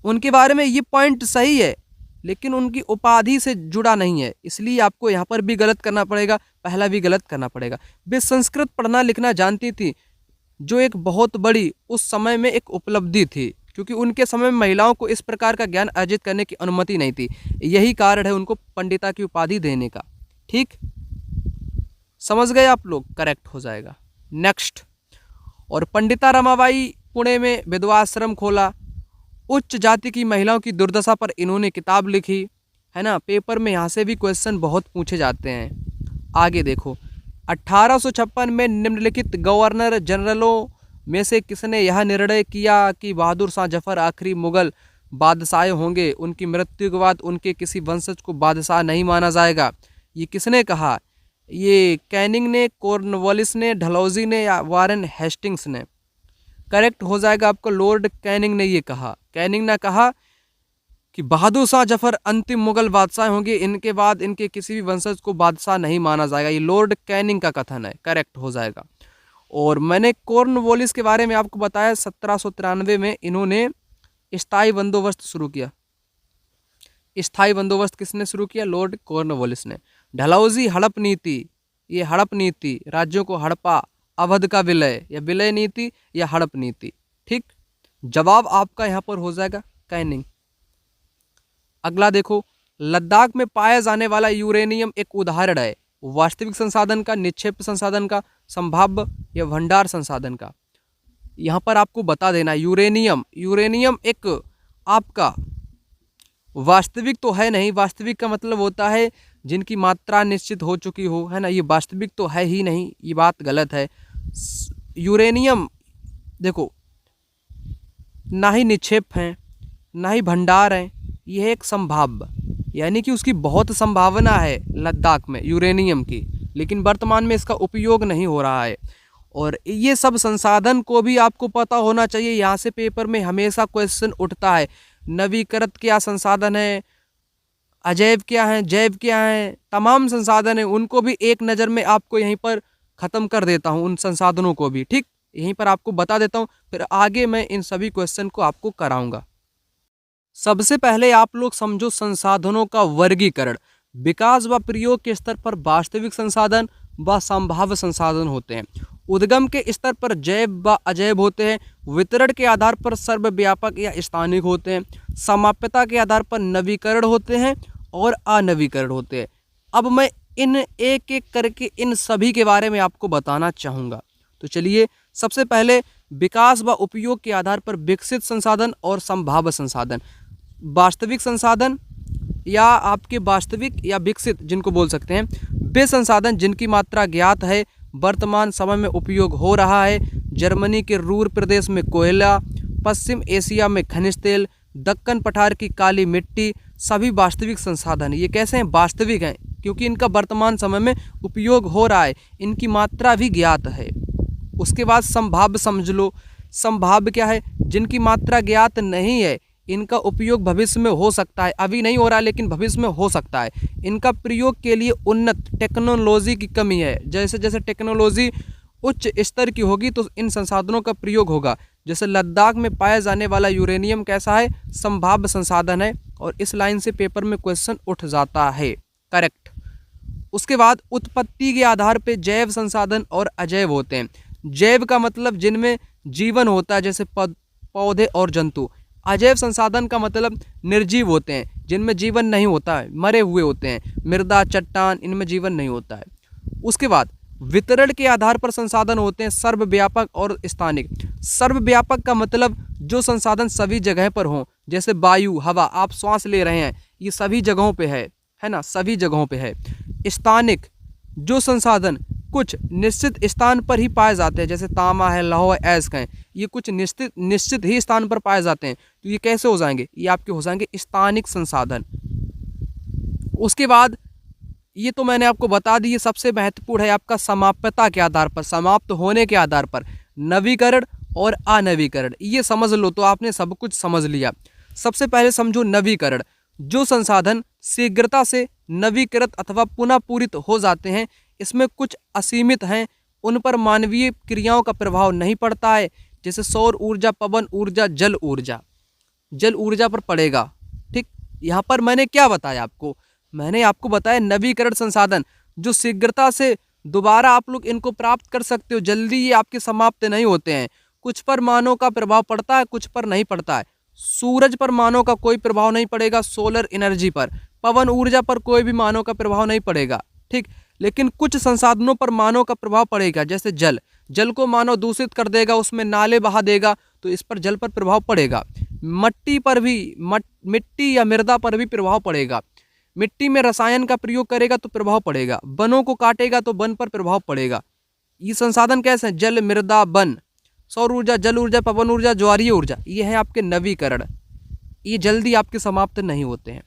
[SPEAKER 1] उनके बारे में ये पॉइंट सही है लेकिन उनकी उपाधि से जुड़ा नहीं है, इसलिए आपको यहाँ पर भी गलत करना पड़ेगा, पहला भी गलत करना पड़ेगा। वे संस्कृत पढ़ना लिखना जानती थी, जो एक बहुत बड़ी उस समय में एक उपलब्धि थी, क्योंकि उनके समय में महिलाओं को इस प्रकार का ज्ञान अर्जित करने की अनुमति नहीं थी। यही कारण है उनको पंडिता की उपाधि देने का। ठीक, समझ गए आप लोग? करेक्ट हो जाएगा। नेक्स्ट, और पंडिता रमाबाई पुणे में विधवा आश्रम खोला। उच्च जाति की महिलाओं की दुर्दशा पर इन्होंने किताब लिखी, है ना। पेपर में यहाँ से भी क्वेश्चन बहुत पूछे जाते हैं। आगे देखो, 1856 में निम्नलिखित गवर्नर जनरलों में से किसने यह निर्णय किया कि बहादुर शाह जफर आखिरी मुगल बादशाह होंगे, उनकी मृत्यु के बाद उनके किसी वंशज को बादशाह नहीं माना जाएगा? ये किसने कहा? ये कैनिंग ने, कॉर्नवालिस ने, डलहौजी ने या वारेन हेस्टिंग्स ने? करेक्ट हो जाएगा आपको। लॉर्ड कैनिंग ने ये कहा। कैनिंग ने कहा कि बहादुर शाह जफर अंतिम मुगल बादशाह होंगे, इनके बाद इनके किसी भी वंशज को बादशाह नहीं माना जाएगा। ये लॉर्ड कैनिंग का कथन है, करेक्ट हो जाएगा। और मैंने कॉर्नवालिस के बारे में आपको बताया, 1793 में इन्होंने स्थायी बंदोबस्त शुरू किया। स्थायी बंदोबस्त किसने शुरू किया? लॉर्ड कॉर्नवालिस ने। डलहौजी हड़प नीति, ये हड़प नीति, राज्यों को हड़पा, अवध का विलय, या विलय नीति या हड़प नीति। ठीक, जवाब आपका यहाँ पर हो जाएगा कैनिंग। अगला देखो, लद्दाख में पाया जाने वाला यूरेनियम एक उदाहरण है वास्तविक संसाधन का, निक्षेप संसाधन का, संभाव्य या भंडार संसाधन का। यहाँ पर आपको बता देना, यूरेनियम एक आपका वास्तविक तो है नहीं। वास्तविक का मतलब होता है जिनकी मात्रा निश्चित हो चुकी हो, है ना। ये वास्तविक तो है ही नहीं, ये बात गलत है। यूरेनियम देखो, ना ही निक्षेप है ना ही भंडार है, यह एक संभाव्य, यानी कि उसकी बहुत संभावना है लद्दाख में यूरेनियम की, लेकिन वर्तमान में इसका उपयोग नहीं हो रहा है। और ये सब संसाधन को भी आपको पता होना चाहिए। यहाँ से पेपर में हमेशा क्वेश्चन उठता है, नवीकृत क्या संसाधन है, अजैव क्या है, जैव क्या है, तमाम संसाधन है, उनको भी एक नज़र में आपको यहीं पर ख़त्म कर देता हूँ, उन संसाधनों को भी। ठीक, यहीं पर आपको बता देता हूँ, फिर आगे मैं इन सभी क्वेश्चन को आपको कराऊंगा। सबसे पहले आप लोग समझो संसाधनों का वर्गीकरण। विकास व प्रयोग के स्तर पर वास्तविक संसाधन व संभाव्य संसाधन होते हैं। उद्गम के स्तर पर जैव व अजैव होते हैं। वितरण के आधार पर सर्वव्यापक या स्थानिक होते हैं। समाप्यता के आधार पर नवीकरण होते हैं और अनवीकरण होते हैं। अब मैं इन एक एक करके इन सभी के बारे में आपको बताना चाहूँगा। तो चलिए, सबसे पहले विकास व उपयोग के आधार पर विकसित संसाधन और संभाव्य संसाधन। वास्तविक संसाधन या आपके वास्तविक या विकसित जिनको बोल सकते हैं, वे संसाधन जिनकी मात्रा ज्ञात है, वर्तमान समय में उपयोग हो रहा है। जर्मनी के रूर प्रदेश में कोयला, पश्चिम एशिया में खनिज तेल, दक्कन पठार की काली मिट्टी, सभी वास्तविक संसाधन। ये कैसे हैं? वास्तविक हैं, क्योंकि इनका वर्तमान समय में उपयोग हो रहा है, इनकी मात्रा भी ज्ञात है। उसके बाद संभाव्य समझ लो। संभाव्य क्या है? जिनकी मात्रा ज्ञात नहीं है, इनका उपयोग भविष्य में हो सकता है, अभी नहीं हो रहा है लेकिन भविष्य में हो सकता है। इनका प्रयोग के लिए उन्नत टेक्नोलॉजी की कमी है। जैसे जैसे टेक्नोलॉजी उच्च स्तर की होगी तो इन संसाधनों का प्रयोग होगा। जैसे लद्दाख में पाया जाने वाला यूरेनियम कैसा है? संभाव्य संसाधन है, और इस लाइन से पेपर में क्वेश्चन उठ जाता है, करेक्ट। उसके बाद उत्पत्ति के आधार पर जैव संसाधन और अजैव होते हैं। जैव का मतलब जिनमें जीवन होता है, जैसे पौधे और जंतु। अजैव संसाधन का मतलब निर्जीव होते हैं, जिनमें जीवन नहीं होता है, मरे हुए होते हैं। मृदा, चट्टान, इनमें जीवन नहीं होता है। उसके बाद वितरण के आधार पर संसाधन होते हैं सर्वव्यापक और स्थानिक। सर्वव्यापक का मतलब जो संसाधन सभी जगह पर हों, जैसे वायु, हवा, आप श्वास ले रहे हैं, ये सभी जगहों पे है ना, सभी जगहों पे है। स्थानिक, जो संसाधन कुछ निश्चित स्थान पर ही पाए जाते हैं, जैसे तांबा है, लौह है, अयस्क है, ये कुछ निश्चित ही स्थान पर पाए जाते हैं, तो ये कैसे हो जाएंगे? ये आपके हो जाएंगे स्थानिक संसाधन। उसके बाद ये तो मैंने आपको बता दी, ये सबसे महत्वपूर्ण है आपका समाप्यता के आधार पर, समाप्त होने के आधार पर नवीकरण और अनवीकरण। ये समझ लो तो आपने सब कुछ समझ लिया। सबसे पहले समझो नवीकरण। जो संसाधन शीघ्रता से नवीकृत अथवा पुनः पूरित हो जाते हैं, इसमें कुछ असीमित हैं, उन पर मानवीय क्रियाओं का प्रभाव नहीं पड़ता है, जैसे सौर ऊर्जा, पवन ऊर्जा, जल ऊर्जा। जल ऊर्जा पर पड़ेगा। ठीक, यहाँ पर मैंने क्या बताया आपको? मैंने आपको बताया नवीकरण संसाधन, जो शीघ्रता से दोबारा आप लोग इनको प्राप्त कर सकते हो, जल्दी ये आपके समाप्त नहीं होते हैं। कुछ पर मानव का प्रभाव पड़ता है, कुछ पर नहीं पड़ता है। सूरज पर मानव का कोई प्रभाव नहीं पड़ेगा, सोलर एनर्जी पर। पवन ऊर्जा पर कोई भी मानव का प्रभाव नहीं पड़ेगा। ठीक, लेकिन कुछ संसाधनों पर मानव का प्रभाव पड़ेगा, जैसे जल। जल को मानव दूषित कर देगा, उसमें नाले बहा देगा, तो इस पर जल पर प्रभाव पड़ेगा। मिट्टी पर भी, मिट्टी या मृदा पर भी प्रभाव पड़ेगा। मिट्टी में रसायन का प्रयोग करेगा तो प्रभाव पड़ेगा। वनों को काटेगा तो वन पर प्रभाव पड़ेगा। ये संसाधन कैसे हैं? जल, मृदा, वन, सौर ऊर्जा, जल ऊर्जा, पवन ऊर्जा, ज्वारीय ऊर्जा, ये है आपके नवीकरण। ये जल्दी आपके समाप्त नहीं होते हैं।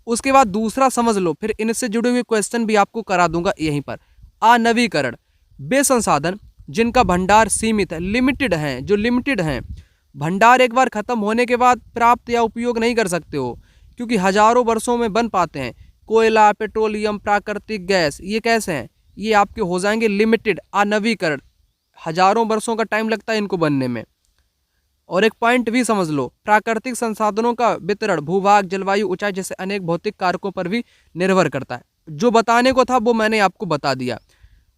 [SPEAKER 1] उसके बाद दूसरा समझ लो, फिर इनसे जुड़े हुए क्वेश्चन भी आपको करा दूंगा यहीं पर। अनवीकरण, वे संसाधन जिनका भंडार सीमित है, लिमिटेड हैं, जो लिमिटेड हैं। भंडार एक बार खत्म होने के बाद प्राप्त या उपयोग नहीं कर सकते हो, क्योंकि हजारों वर्षों में बन पाते हैं। कोयला, पेट्रोलियम, प्राकृतिक गैस, ये कैसे हैं? ये आपके हो जाएंगे लिमिटेड, अनवीकरण। हजारों वर्षों का टाइम लगता है इनको बनने में। और एक पॉइंट भी समझ लो, प्राकृतिक संसाधनों का वितरण भूभाग, जलवायु, ऊंचाई जैसे अनेक भौतिक कारकों पर भी निर्भर करता है। जो बताने को था वो मैंने आपको बता दिया।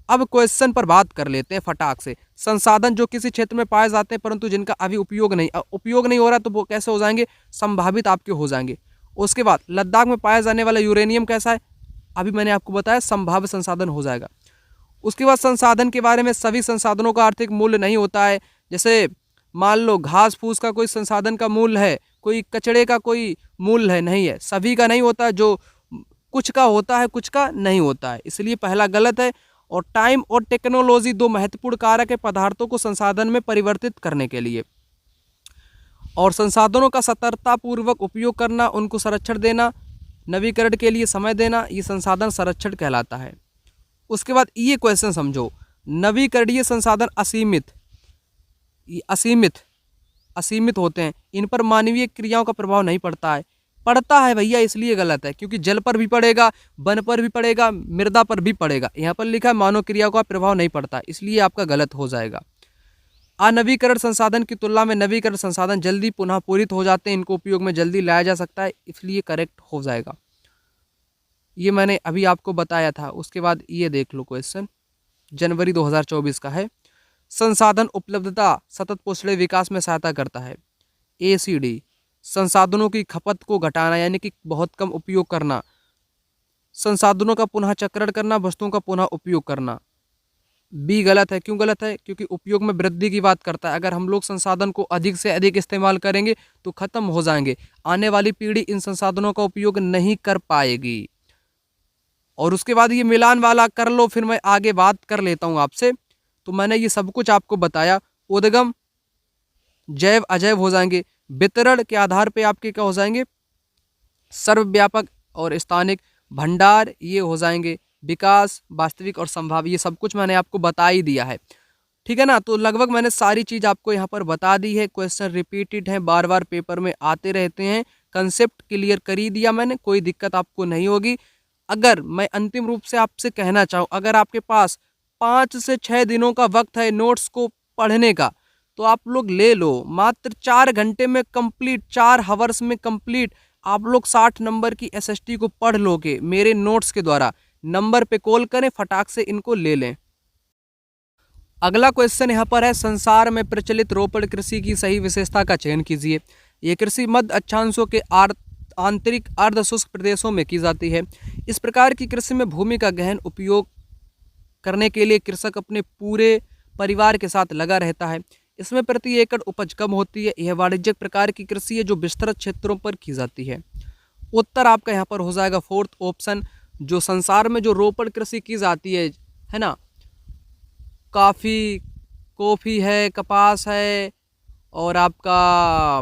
[SPEAKER 1] अब क्वेश्चन पर बात कर लेते हैं फटाक से। संसाधन जो किसी क्षेत्र में पाए जाते हैं परंतु जिनका अभी उपयोग नहीं हो रहा, तो वो कैसे हो जाएंगे? संभावित आपके हो जाएंगे। उसके बाद लद्दाख में पाया जाने वाला यूरेनियम कैसा है? अभी मैंने आपको बताया, संभाव्य संसाधन हो जाएगा। उसके बाद संसाधन के बारे में, सभी संसाधनों का आर्थिक मूल्य नहीं होता है। जैसे मान लो घास फूस का कोई संसाधन का मूल्य है, कोई कचड़े का कोई मूल्य है, नहीं है। सभी का नहीं होता, जो कुछ का होता है कुछ का नहीं होता है, इसलिए पहला गलत है। और टाइम और टेक्नोलॉजी दो महत्वपूर्ण कारक है पदार्थों को संसाधन में परिवर्तित करने के लिए। और संसाधनों का सतर्कतापूर्वक उपयोग करना, उनको संरक्षण देना, नवीकरण के लिए समय देना, ये संसाधन संरक्षण कहलाता है। उसके बाद ये क्वेश्चन समझो, नवीकरणीय संसाधन असीमित होते हैं, इन पर मानवीय क्रियाओं का प्रभाव नहीं पड़ता है। पड़ता है भैया, इसलिए गलत है, क्योंकि जल पर भी पड़ेगा, वन पर भी पड़ेगा, मृदा पर भी पड़ेगा। यहाँ पर लिखा है मानव क्रियाओं का प्रभाव नहीं पड़ता, इसलिए आपका गलत हो जाएगा। अनवीकरण संसाधन की तुलना में नवीकरण संसाधन जल्दी पुनः पूरित हो जाते हैं, इनको उपयोग में जल्दी लाया जा सकता है, इसलिए करेक्ट हो जाएगा। ये मैंने अभी आपको बताया था। उसके बाद ये देख लो क्वेश्चन, जनवरी 2024 का है। संसाधन उपलब्धता सतत पोषणीय विकास में सहायता करता है। ACD, संसाधनों की खपत को घटाना, यानी कि बहुत कम उपयोग करना। संसाधनों का पुनः चक्रण करना, वस्तुओं का पुनः उपयोग करना। B गलत है। क्यों गलत है? क्योंकि उपयोग में वृद्धि की बात करता है। अगर हम लोग संसाधन को अधिक से अधिक इस्तेमाल करेंगे तो खत्म हो जाएंगे, आने वाली पीढ़ी इन संसाधनों का उपयोग नहीं कर पाएगी। और उसके बाद ये मिलान वाला कर लो, फिर मैं आगे बात कर लेता हूँ आपसे। तो मैंने ये सब कुछ आपको बताया। उद्गम, जैव अजैव हो जाएंगे। वितरण के आधार पे आपके क्या हो जाएंगे? सर्वव्यापक और स्थानिक। भंडार ये हो जाएंगे। विकास, वास्तविक और संभाव्य, ये सब कुछ मैंने आपको बता ही दिया है, ठीक है ना। तो लगभग मैंने सारी चीज़ आपको यहाँ पर बता दी है। क्वेश्चन रिपीटेड हैं, बार बार पेपर में आते रहते हैं। कंसेप्ट क्लियर कर ही दिया मैंने, कोई दिक्कत आपको नहीं होगी। अगर मैं अंतिम रूप से आपसे कहना चाहूँ, अगर आपके पास 5 से 6 दिनों का वक्त है नोट्स को पढ़ने का, तो आप लोग ले लो। मात्र 4 घंटे में कंप्लीट, 4 हावर्स में कंप्लीट आप लोग 60 नंबर की SST को पढ़ लोगे मेरे नोट्स के द्वारा। नंबर पे कॉल करें, फटाक से इनको ले लें। अगला क्वेश्चन यहाँ पर है, संसार में प्रचलित रोपण कृषि की सही विशेषता का चयन कीजिए। ये कृषि मध्य अक्षांशों के आंतरिक अर्ध शुष्क प्रदेशों में की जाती है। इस प्रकार की कृषि में भूमि का गहन उपयोग करने के लिए कृषक अपने पूरे परिवार के साथ लगा रहता है। इसमें प्रति एकड़ उपज कम होती है। यह वाणिज्यिक प्रकार की कृषि है जो विस्तृत क्षेत्रों पर की जाती है। उत्तर आपका यहाँ पर हो जाएगा 4th ऑप्शन। जो संसार में जो रोपण कृषि की जाती है ना, कॉफ़ी है, कपास है, और आपका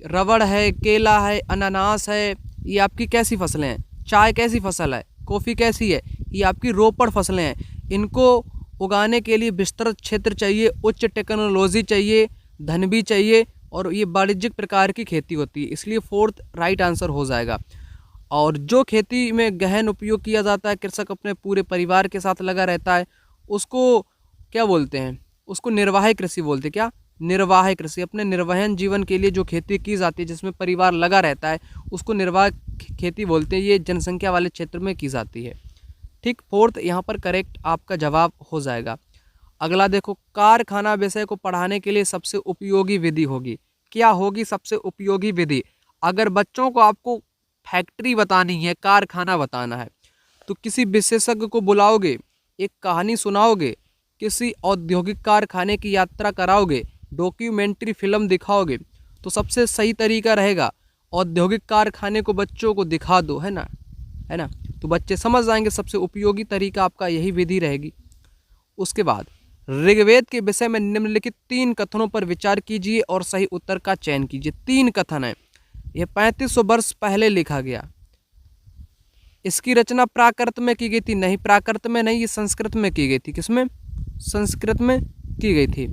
[SPEAKER 1] रबड़ है, केला है, अनानास है, ये आपकी कैसी फसलें हैं? चाय कैसी फसल है? कॉफ़ी कैसी है? ये आपकी रोपण फसलें हैं। इनको उगाने के लिए विस्तृत क्षेत्र चाहिए, उच्च टेक्नोलॉजी चाहिए, धन भी चाहिए, और ये वाणिज्यिक प्रकार की खेती होती है, इसलिए 4th राइट आंसर हो जाएगा। और जो खेती में गहन उपयोग किया जाता है, कृषक अपने पूरे परिवार के साथ लगा रहता है, उसको क्या बोलते हैं? उसको निर्वाह कृषि बोलते हैं। क्या? निर्वाह कृषि। अपने निर्वहन जीवन के लिए जो खेती की जाती है, जिसमें परिवार लगा रहता है, उसको निर्वाह खेती बोलते हैं। ये जनसंख्या वाले क्षेत्र में की जाती है, ठीक। 4th यहाँ पर करेक्ट आपका जवाब हो जाएगा। अगला देखो, कारखाना विषय को पढ़ाने के लिए सबसे उपयोगी विधि होगी। क्या होगी सबसे उपयोगी विधि? अगर बच्चों को आपको फैक्ट्री बतानी है, कारखाना बताना है, तो किसी विशेषज्ञ को बुलाओगे, एक कहानी सुनाओगे, किसी औद्योगिक कारखाने की यात्रा कराओगे, डॉक्यूमेंट्री फिल्म दिखाओगे, तो सबसे सही तरीका रहेगा औद्योगिक कारखाने को बच्चों को दिखा दो, है ना, तो बच्चे समझ जाएंगे। सबसे उपयोगी तरीका आपका यही विधि रहेगी। उसके बाद ऋग्वेद के विषय में निम्नलिखित 3 कथनों पर विचार कीजिए और सही उत्तर का चयन कीजिए। 3 कथन है, यह 3500 वर्ष पहले लिखा गया। इसकी रचना प्राकृत में की गई थी? नहीं, प्राकृत में नहीं, ये संस्कृत में की गई थी। किसमें? संस्कृत में की गई थी।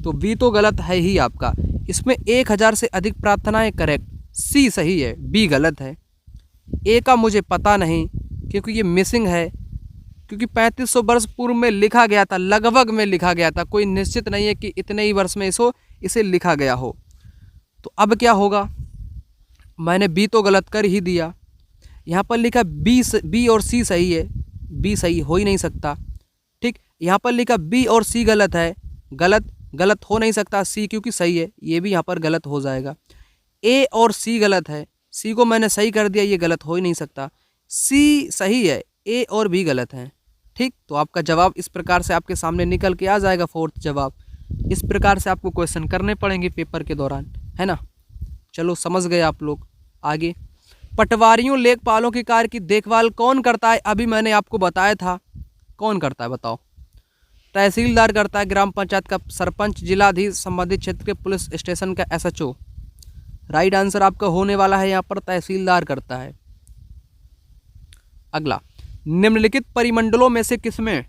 [SPEAKER 1] तो बी तो गलत है ही आपका। इसमें 1000 से अधिक प्रार्थनाएं करेक्ट, सी सही है, बी गलत है। ए का मुझे पता नहीं क्योंकि ये मिसिंग है, क्योंकि 3500 वर्ष पूर्व में लिखा गया था, लगभग में लिखा गया था, कोई निश्चित नहीं है कि इतने ही वर्ष में इसे लिखा गया हो। तो अब क्या होगा, मैंने बी तो गलत कर ही दिया। यहाँ पर लिखा बी और सी सही है, बी सही हो ही नहीं सकता। ठीक, यहाँ पर लिखा बी और सी गलत है, गलत हो नहीं सकता सी क्योंकि सही है, ये भी यहाँ पर गलत हो जाएगा। ए और सी गलत है, सी को मैंने सही कर दिया, ये गलत हो ही नहीं सकता। सी सही है, ए और बी गलत है। ठीक, तो आपका जवाब इस प्रकार से आपके सामने निकल के आ जाएगा, फोर्थ जवाब। इस प्रकार से आपको क्वेश्चन करने पड़ेंगे पेपर के दौरान, है ना। चलो समझ गए आप लोग। आगे, पटवारियों लेखपालों के कार्य की देखभाल कौन करता है? अभी मैंने आपको बताया था, कौन करता है बताओ? तहसीलदार करता है, ग्राम पंचायत का सरपंच, जिलाधीश, संबंधित क्षेत्र के पुलिस स्टेशन का एसएचओ। राइट आंसर आपका होने वाला है यहाँ पर तहसीलदार करता है। अगला, निम्नलिखित परिमंडलों में से किसमें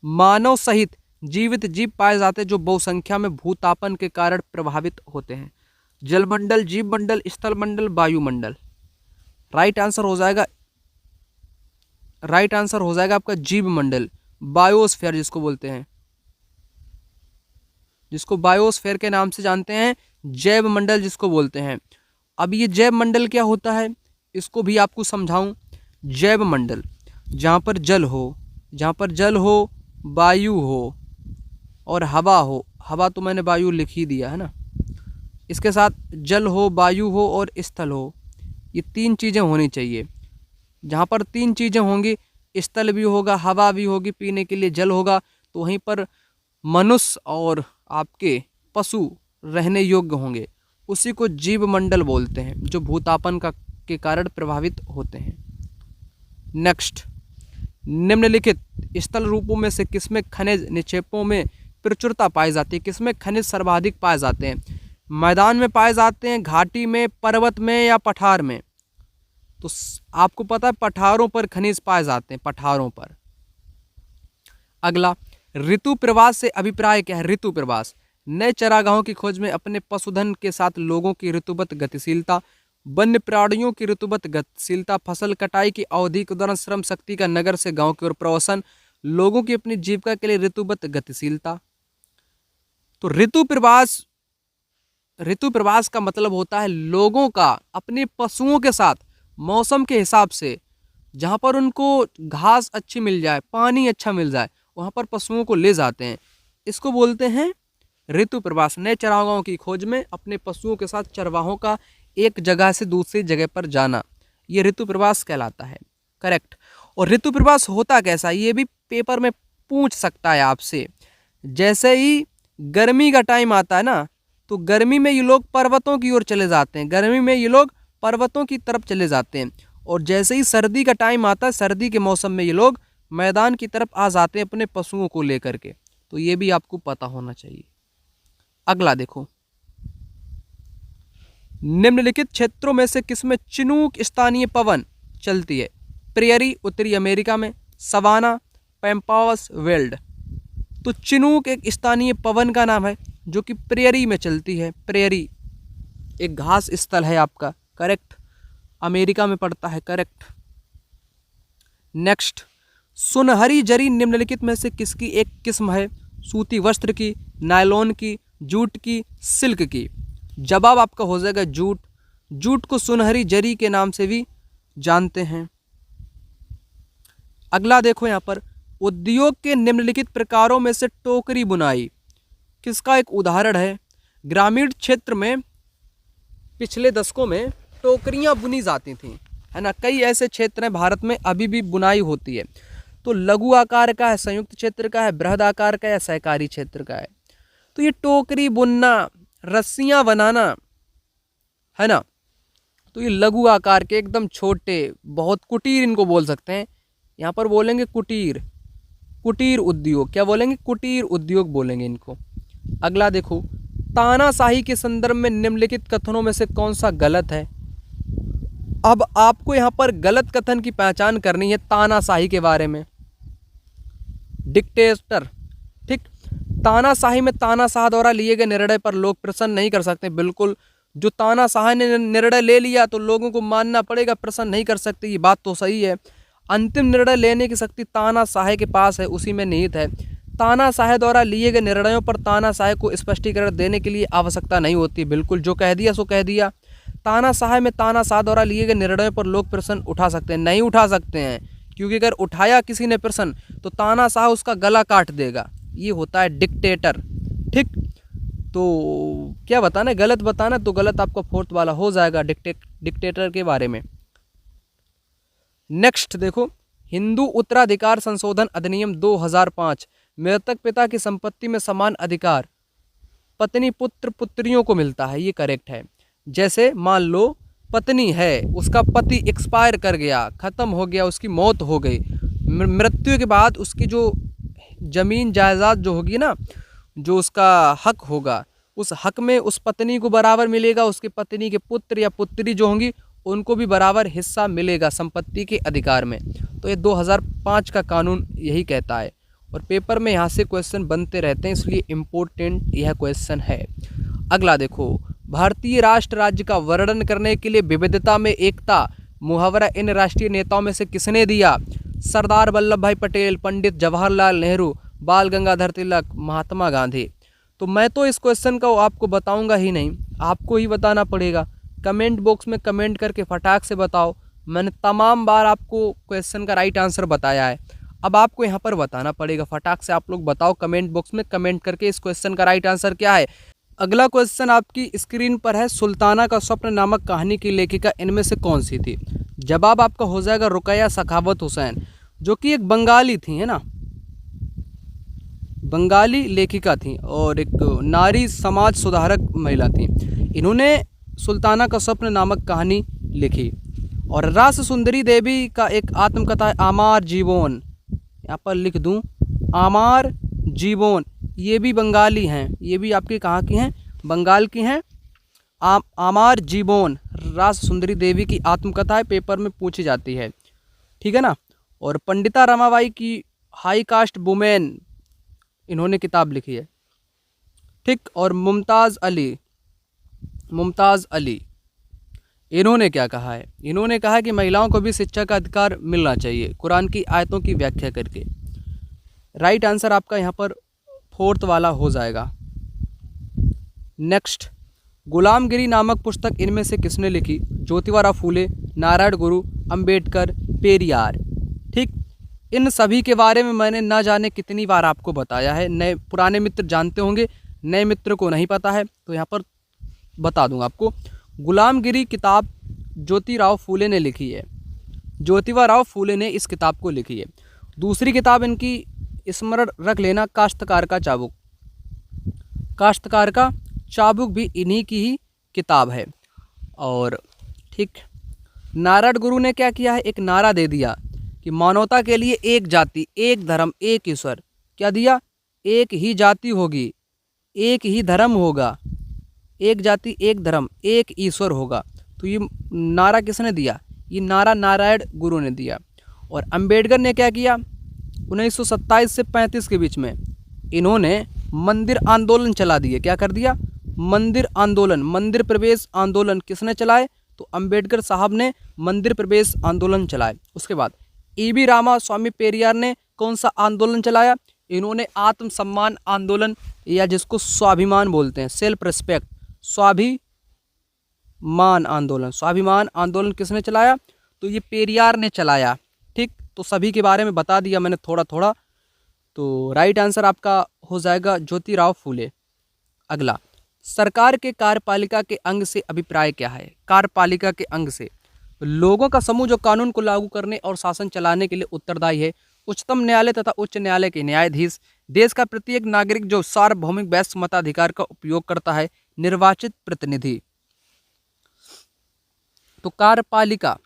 [SPEAKER 1] मानव सहित जीवित जीव पाए जाते हैं जो बहुसंख्या में भूतापन के कारण प्रभावित होते हैं? जलमंडल, जीव मंडल, स्थल मंडल, वायुमंडल। राइट आंसर हो जाएगा आपका जीव मंडल, बायोस्फीयर जिसको बोलते हैं, जिसको बायोस्फीयर के नाम से जानते हैं, जैव मंडल जिसको बोलते हैं। अब ये जैव मंडल क्या होता है इसको भी आपको समझाऊं। जैव मंडल जहाँ पर जल हो, वायु हो और हवा हो, हवा तो मैंने वायु लिख ही दिया है ना, इसके साथ जल हो, वायु हो और स्थल हो, ये 3 चीज़ें होनी चाहिए। जहाँ पर 3 चीज़ें होंगी, स्थल भी होगा, हवा भी होगी, पीने के लिए जल होगा, तो वहीं पर मनुष्य और आपके पशु रहने योग्य होंगे। उसी को जीव मंडल बोलते हैं जो भूतापन के कारण प्रभावित होते हैं। नेक्स्ट, निम्नलिखित स्थल रूपों में से किसमें खनिज निक्षेपों में प्रचुरता पाई जाती है? किसमें खनिज सर्वाधिक पाए जाते हैं? मैदान में पाए जाते हैं, घाटी में, पर्वत में या पठार में? तो आपको पता है पठारों पर खनिज पाए जाते हैं, पठारों पर। अगला, ऋतु प्रवास से अभिप्राय क्या है? ऋतु प्रवास, नए चरागाहों की खोज में अपने पशुधन के साथ लोगों की ऋतुगत गतिशीलता, वन्य प्राणियों की ऋतुगत गतिशीलता, फसल कटाई की अवधि के दौरान श्रम शक्ति का नगर से गांव की ओर प्रवासन, लोगों की अपनी जीविका के लिए ऋतुगत गतिशीलता। तो ऋतु प्रवास का मतलब होता है लोगों का अपने पशुओं के साथ मौसम के हिसाब से, जहाँ पर उनको घास अच्छी मिल जाए, पानी अच्छा मिल जाए, वहाँ पर पशुओं को ले जाते हैं, इसको बोलते हैं ऋतु प्रवास। नए चरागाहों की खोज में अपने पशुओं के साथ चरवाहों का एक जगह से दूसरी जगह पर जाना, ये ऋतु प्रवास कहलाता है। करेक्ट। और ऋतु प्रवास होता कैसा, ये भी पेपर में पूछ सकता है आपसे। जैसे ही गर्मी का टाइम आता है ना, तो गर्मी में ये लोग पर्वतों की ओर चले जाते हैं, गर्मी में ये लोग पर्वतों की तरफ चले जाते हैं। और जैसे ही सर्दी का टाइम आता है, सर्दी के मौसम में ये लोग मैदान की तरफ आ जाते हैं अपने पशुओं को लेकर के। तो ये भी आपको पता होना चाहिए। अगला देखो, निम्नलिखित क्षेत्रों में से किसमें चिनूक स्थानीय पवन चलती है? प्रेयरी उत्तरी अमेरिका में, सवाना, पैम्पास, वेल्ड। तो चिनूक एक स्थानीय पवन का नाम है जो कि प्रेयरी में चलती है। प्रेयरी एक घास स्थल है आपका, करेक्ट, अमेरिका में पड़ता है, करेक्ट। नेक्स्ट, सुनहरी जरी निम्नलिखित में से किसकी एक किस्म है? सूती वस्त्र की, नायलॉन की, जूट की, सिल्क की। जवाब आपका हो जाएगा जूट। जूट को सुनहरी जरी के नाम से भी जानते हैं। अगला देखो यहाँ पर, उद्योग के निम्नलिखित प्रकारों में से टोकरी बुनाई किसका एक उदाहरण है? ग्रामीण क्षेत्र में पिछले दशकों में टोकरियां बुनी जाती थी, है ना। कई ऐसे क्षेत्र हैं भारत में अभी भी बुनाई होती है। तो लघु आकार का है, संयुक्त क्षेत्र का है, बृहद आकार का है, सहकारी क्षेत्र का है। तो ये टोकरी बुनना, रस्सियां बनाना, है ना, तो ये लघु आकार के एकदम छोटे, बहुत कुटीर इनको बोल सकते हैं। यहाँ पर बोलेंगे कुटीर, कुटीर उद्योग। क्या बोलेंगे? कुटीर उद्योग बोलेंगे इनको। अगला देखो, तानाशाही के संदर्भ में निम्नलिखित कथनों में से कौन सा गलत है? अब आपको यहाँ पर गलत कथन की पहचान करनी है तानाशाही के बारे में। डिक्टेटर। ठीक, तानाशाही में तानाशाह द्वारा लिए गए निर्णय पर लोग प्रसन्न नहीं कर सकते। बिल्कुल, जो तानाशाह ने निर्णय ले लिया तो लोगों को मानना पड़ेगा, प्रसन्न नहीं कर सकते, ये बात तो सही है। अंतिम निर्णय लेने की शक्ति तानाशाह के पास है, उसी में निहित है। तानाशाह द्वारा लिए गए निर्णयों पर तानाशाह को स्पष्टीकरण देने के लिए आवश्यकता नहीं होती। बिल्कुल, जो कह दिया सो कह दिया। तानाशाह में तानाशाह द्वारा लिए गए निर्णयों पर लोग प्रश्न उठा सकते हैं, नहीं उठा सकते हैं, क्योंकि अगर उठाया किसी ने प्रश्न तो तानाशाह उसका गला काट देगा। ये होता है डिक्टेटर। ठीक, तो क्या बताना, गलत बताना, तो गलत आपका फोर्थ वाला हो जाएगा डिक्टेटर के बारे में। नेक्स्ट देखो, हिंदू उत्तराधिकार संशोधन अधिनियम 2005, मृतक पिता की संपत्ति में समान अधिकार पत्नी पुत्र पुत्रियों को मिलता है, ये करेक्ट है। जैसे मान लो पत्नी है, उसका पति एक्सपायर कर गया, खत्म हो गया, उसकी मौत हो गई, मृत्यु के बाद उसकी जो जमीन जायदाद जो होगी ना, जो उसका हक होगा, उस हक में उस पत्नी को बराबर मिलेगा, उसके पत्नी के पुत्र या पुत्री जो होंगी उनको भी बराबर हिस्सा मिलेगा संपत्ति के अधिकार में। तो ये 2005 का कानून यही कहता है, और पेपर में यहाँ से क्वेश्चन बनते रहते हैं, इसलिए इम्पोर्टेंट यह क्वेश्चन है। अगला देखो, भारतीय राष्ट्र राज्य का वर्णन करने के लिए विविधता में एकता मुहावरा इन राष्ट्रीय नेताओं में से किसने दिया? सरदार वल्लभ भाई पटेल, पंडित जवाहरलाल नेहरू, बाल गंगाधर तिलक, महात्मा गांधी। तो मैं तो इस क्वेश्चन का आपको बताऊंगा ही नहीं, आपको ही बताना पड़ेगा। कमेंट बॉक्स में कमेंट करके फटाक से बताओ। मैंने तमाम बार आपको क्वेश्चन का राइट आंसर बताया है, अब आपको यहाँ पर बताना पड़ेगा। फटाक से आप लोग बताओ कमेंट बॉक्स में कमेंट करके इस क्वेश्चन का राइट आंसर क्या है। अगला क्वेश्चन आपकी स्क्रीन पर है, सुल्ताना का स्वप्न नामक कहानी की लेखिका इनमें से कौन सी थी? जवाब आपका हो जाएगा रुकैया सखावत हुसैन, जो कि एक बंगाली थी, है ना, बंगाली लेखिका थी और एक नारी समाज सुधारक महिला थी। इन्होंने सुल्ताना का स्वप्न नामक कहानी लिखी। और रास सुंदरी देवी का एक आत्मकथा है आमार जीवन, यहाँ पर लिख दूँ आमार जीवन, ये भी बंगाली हैं, ये भी आपकी कहाँ की हैं? बंगाल की हैं। आमार जीवन रास सुंदरी देवी की आत्मकथा है, पेपर में पूछी जाती है, ठीक है ना। और पंडिता रमाबाई की हाई कास्ट वुमेन, इन्होंने किताब लिखी है, ठीक। और मुमताज़ अली इन्होंने क्या कहा है? इन्होंने कहा कि महिलाओं को भी शिक्षा का अधिकार मिलना चाहिए, कुरान की आयतों की व्याख्या करके। राइट आंसर आपका यहाँ पर फोर्थ वाला हो जाएगा। नेक्स्ट, गुलामगिरी नामक पुस्तक इनमें से किसने लिखी? ज्योतिबा फूले, नारायण गुरु, अंबेडकर, पेरियार, ठीक। इन सभी के बारे में मैंने ना जाने कितनी बार आपको बताया है, नए पुराने मित्र जानते होंगे, नए मित्र को नहीं पता है तो यहाँ पर बता दूंगा आपको। गुलामगिरी किताब ज्योतिराव फूले ने लिखी है, ज्योतिबा फूले ने इस किताब को लिखी है। दूसरी किताब इनकी स्मरण रख लेना, काश्तकार का चाबुक, काश्तकार का चाबुक भी इन्हीं की ही किताब है। और ठीक, नारायण गुरु ने क्या किया है? एक नारा दे दिया कि मानवता के लिए एक जाति, एक धर्म, एक ईश्वर। क्या दिया? एक ही जाति होगी, एक ही धर्म होगा, एक जाति, एक धर्म, एक ईश्वर होगा। तो ये नारा किसने दिया? ये नारा नारायण गुरु ने दिया। और अंबेडकर ने क्या किया? 1927 से 35 के बीच में इन्होंने मंदिर आंदोलन चला दिए। क्या कर दिया? मंदिर आंदोलन, मंदिर प्रवेश आंदोलन किसने चलाए? तो अंबेडकर साहब ने मंदिर प्रवेश आंदोलन चलाए। उसके बाद ईवी रामा स्वामी पेरियार ने कौन सा आंदोलन चलाया? इन्होंने आत्मसम्मान आंदोलन, या जिसको स्वाभिमान बोलते हैं, सेल्फ रिस्पेक्ट, स्वाभिमान आंदोलन। स्वाभिमान आंदोलन किसने चलाया? तो ये पेरियार ने चलाया, ठीक। तो सभी के बारे में बता दिया मैंने थोड़ा थोड़ा। तो राइट आंसर आपका हो जाएगा ज्योतिराव फूले। अगला, सरकार के कार्यपालिका के अंग से अभिप्राय क्या है? कार्यपालिका के अंग से लोगों का समूह जो कानून को लागू करने और शासन चलाने के लिए उत्तरदायी है। उच्चतम न्यायालय तथा उच्च न्यायालय के न्यायाधीश, देश का प्रत्येक नागरिक जो सार्वभौमिक वैश्य मताधिकार का उपयोग करता है, निर्वाचित प्रतिनिधि। तो कार्यपालिका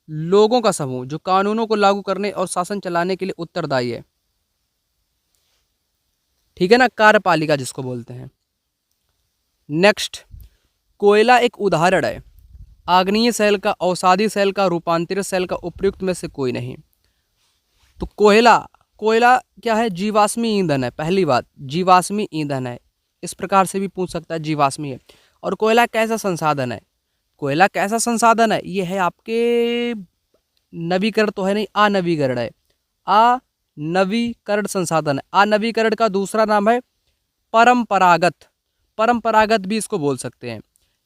[SPEAKER 1] लोगों का समूह जो कानूनों को लागू करने और शासन चलाने के लिए उत्तरदायी है, ठीक है ना, कार्यपालिका जिसको बोलते हैं। नेक्स्ट, कोयला एक उदाहरण है, आग्नेय सेल का, अवसादी सेल का, रूपांतरित सेल का, उपयुक्त में से कोई नहीं। तो कोयला कोयला क्या है? जीवाश्मी ईंधन है। पहली बात, जीवाश्मी ईंधन है। इस प्रकार से भी पूछ सकता है, जीवाश्मी है। और कोयला कैसा संसाधन है? कोयला कैसा संसाधन है? ये है आपके नवीकरण तो है नहीं, अनवीकरण है। अनवीकरण संसाधन है। अनवीकरण का दूसरा नाम है परंपरागत। परंपरागत भी इसको बोल सकते हैं।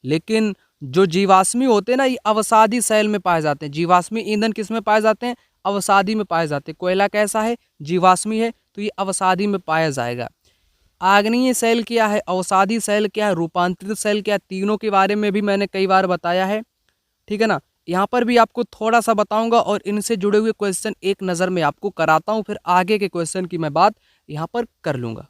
[SPEAKER 1] लेकिन जो जीवाश्मी होते हैं ना, ये अवसादी शैल में पाए जाते हैं। जीवाश्मी ईंधन किस में पाए जाते हैं? अवसादी में पाए जाते हैं। कोयला कैसा है? जीवाश्मी है, तो ये अवसादी में पाया जाएगा। आग्नेय शैल क्या है, अवसादी शैल क्या है, रूपांतरित शैल क्या है, तीनों के बारे में भी मैंने कई बार बताया है। ठीक है ना। यहाँ पर भी आपको थोड़ा सा बताऊंगा और इनसे जुड़े हुए क्वेश्चन एक नज़र में आपको कराता हूँ, फिर आगे के क्वेश्चन की मैं बात यहाँ पर कर लूँगा।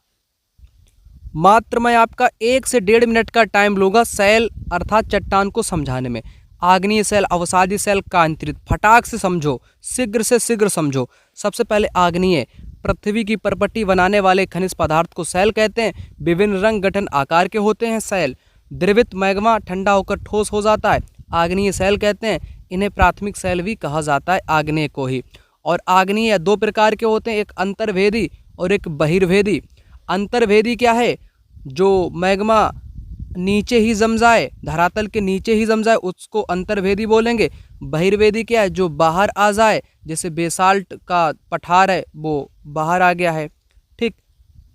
[SPEAKER 1] मात्र मैं आपका 1 से 1.5 मिनट का टाइम लूँगा शैल अर्थात चट्टान को समझाने में। आग्नेय शैल, अवसादी शैल, कांतिरित, फटाक से समझो, शीघ्र से शीघ्र समझो। सबसे पहले आग्नेय, पृथ्वी की परपट्टी बनाने वाले खनिज पदार्थ को शैल कहते हैं। विभिन्न रंग, गठन, आकार के होते हैं शैल। द्रवित मैग्मा ठंडा होकर ठोस हो जाता है, आग्नेय शैल कहते हैं। इन्हें प्राथमिक शैल भी कहा जाता है, आग्नेय को ही। और आग्नेय 2 प्रकार के होते हैं, एक अंतर्वेदी और एक बहिर्वेदी। अंतर्वेदी क्या है? जो मैग्मा नीचे ही जम जाए, धरातल के नीचे ही जम जाए, उसको अंतर्वेदी बोलेंगे। बहिर्वेदी क्या है? जो बाहर आ जाए, जैसे बेसाल्ट का पठार है वो बाहर आ गया है। ठीक,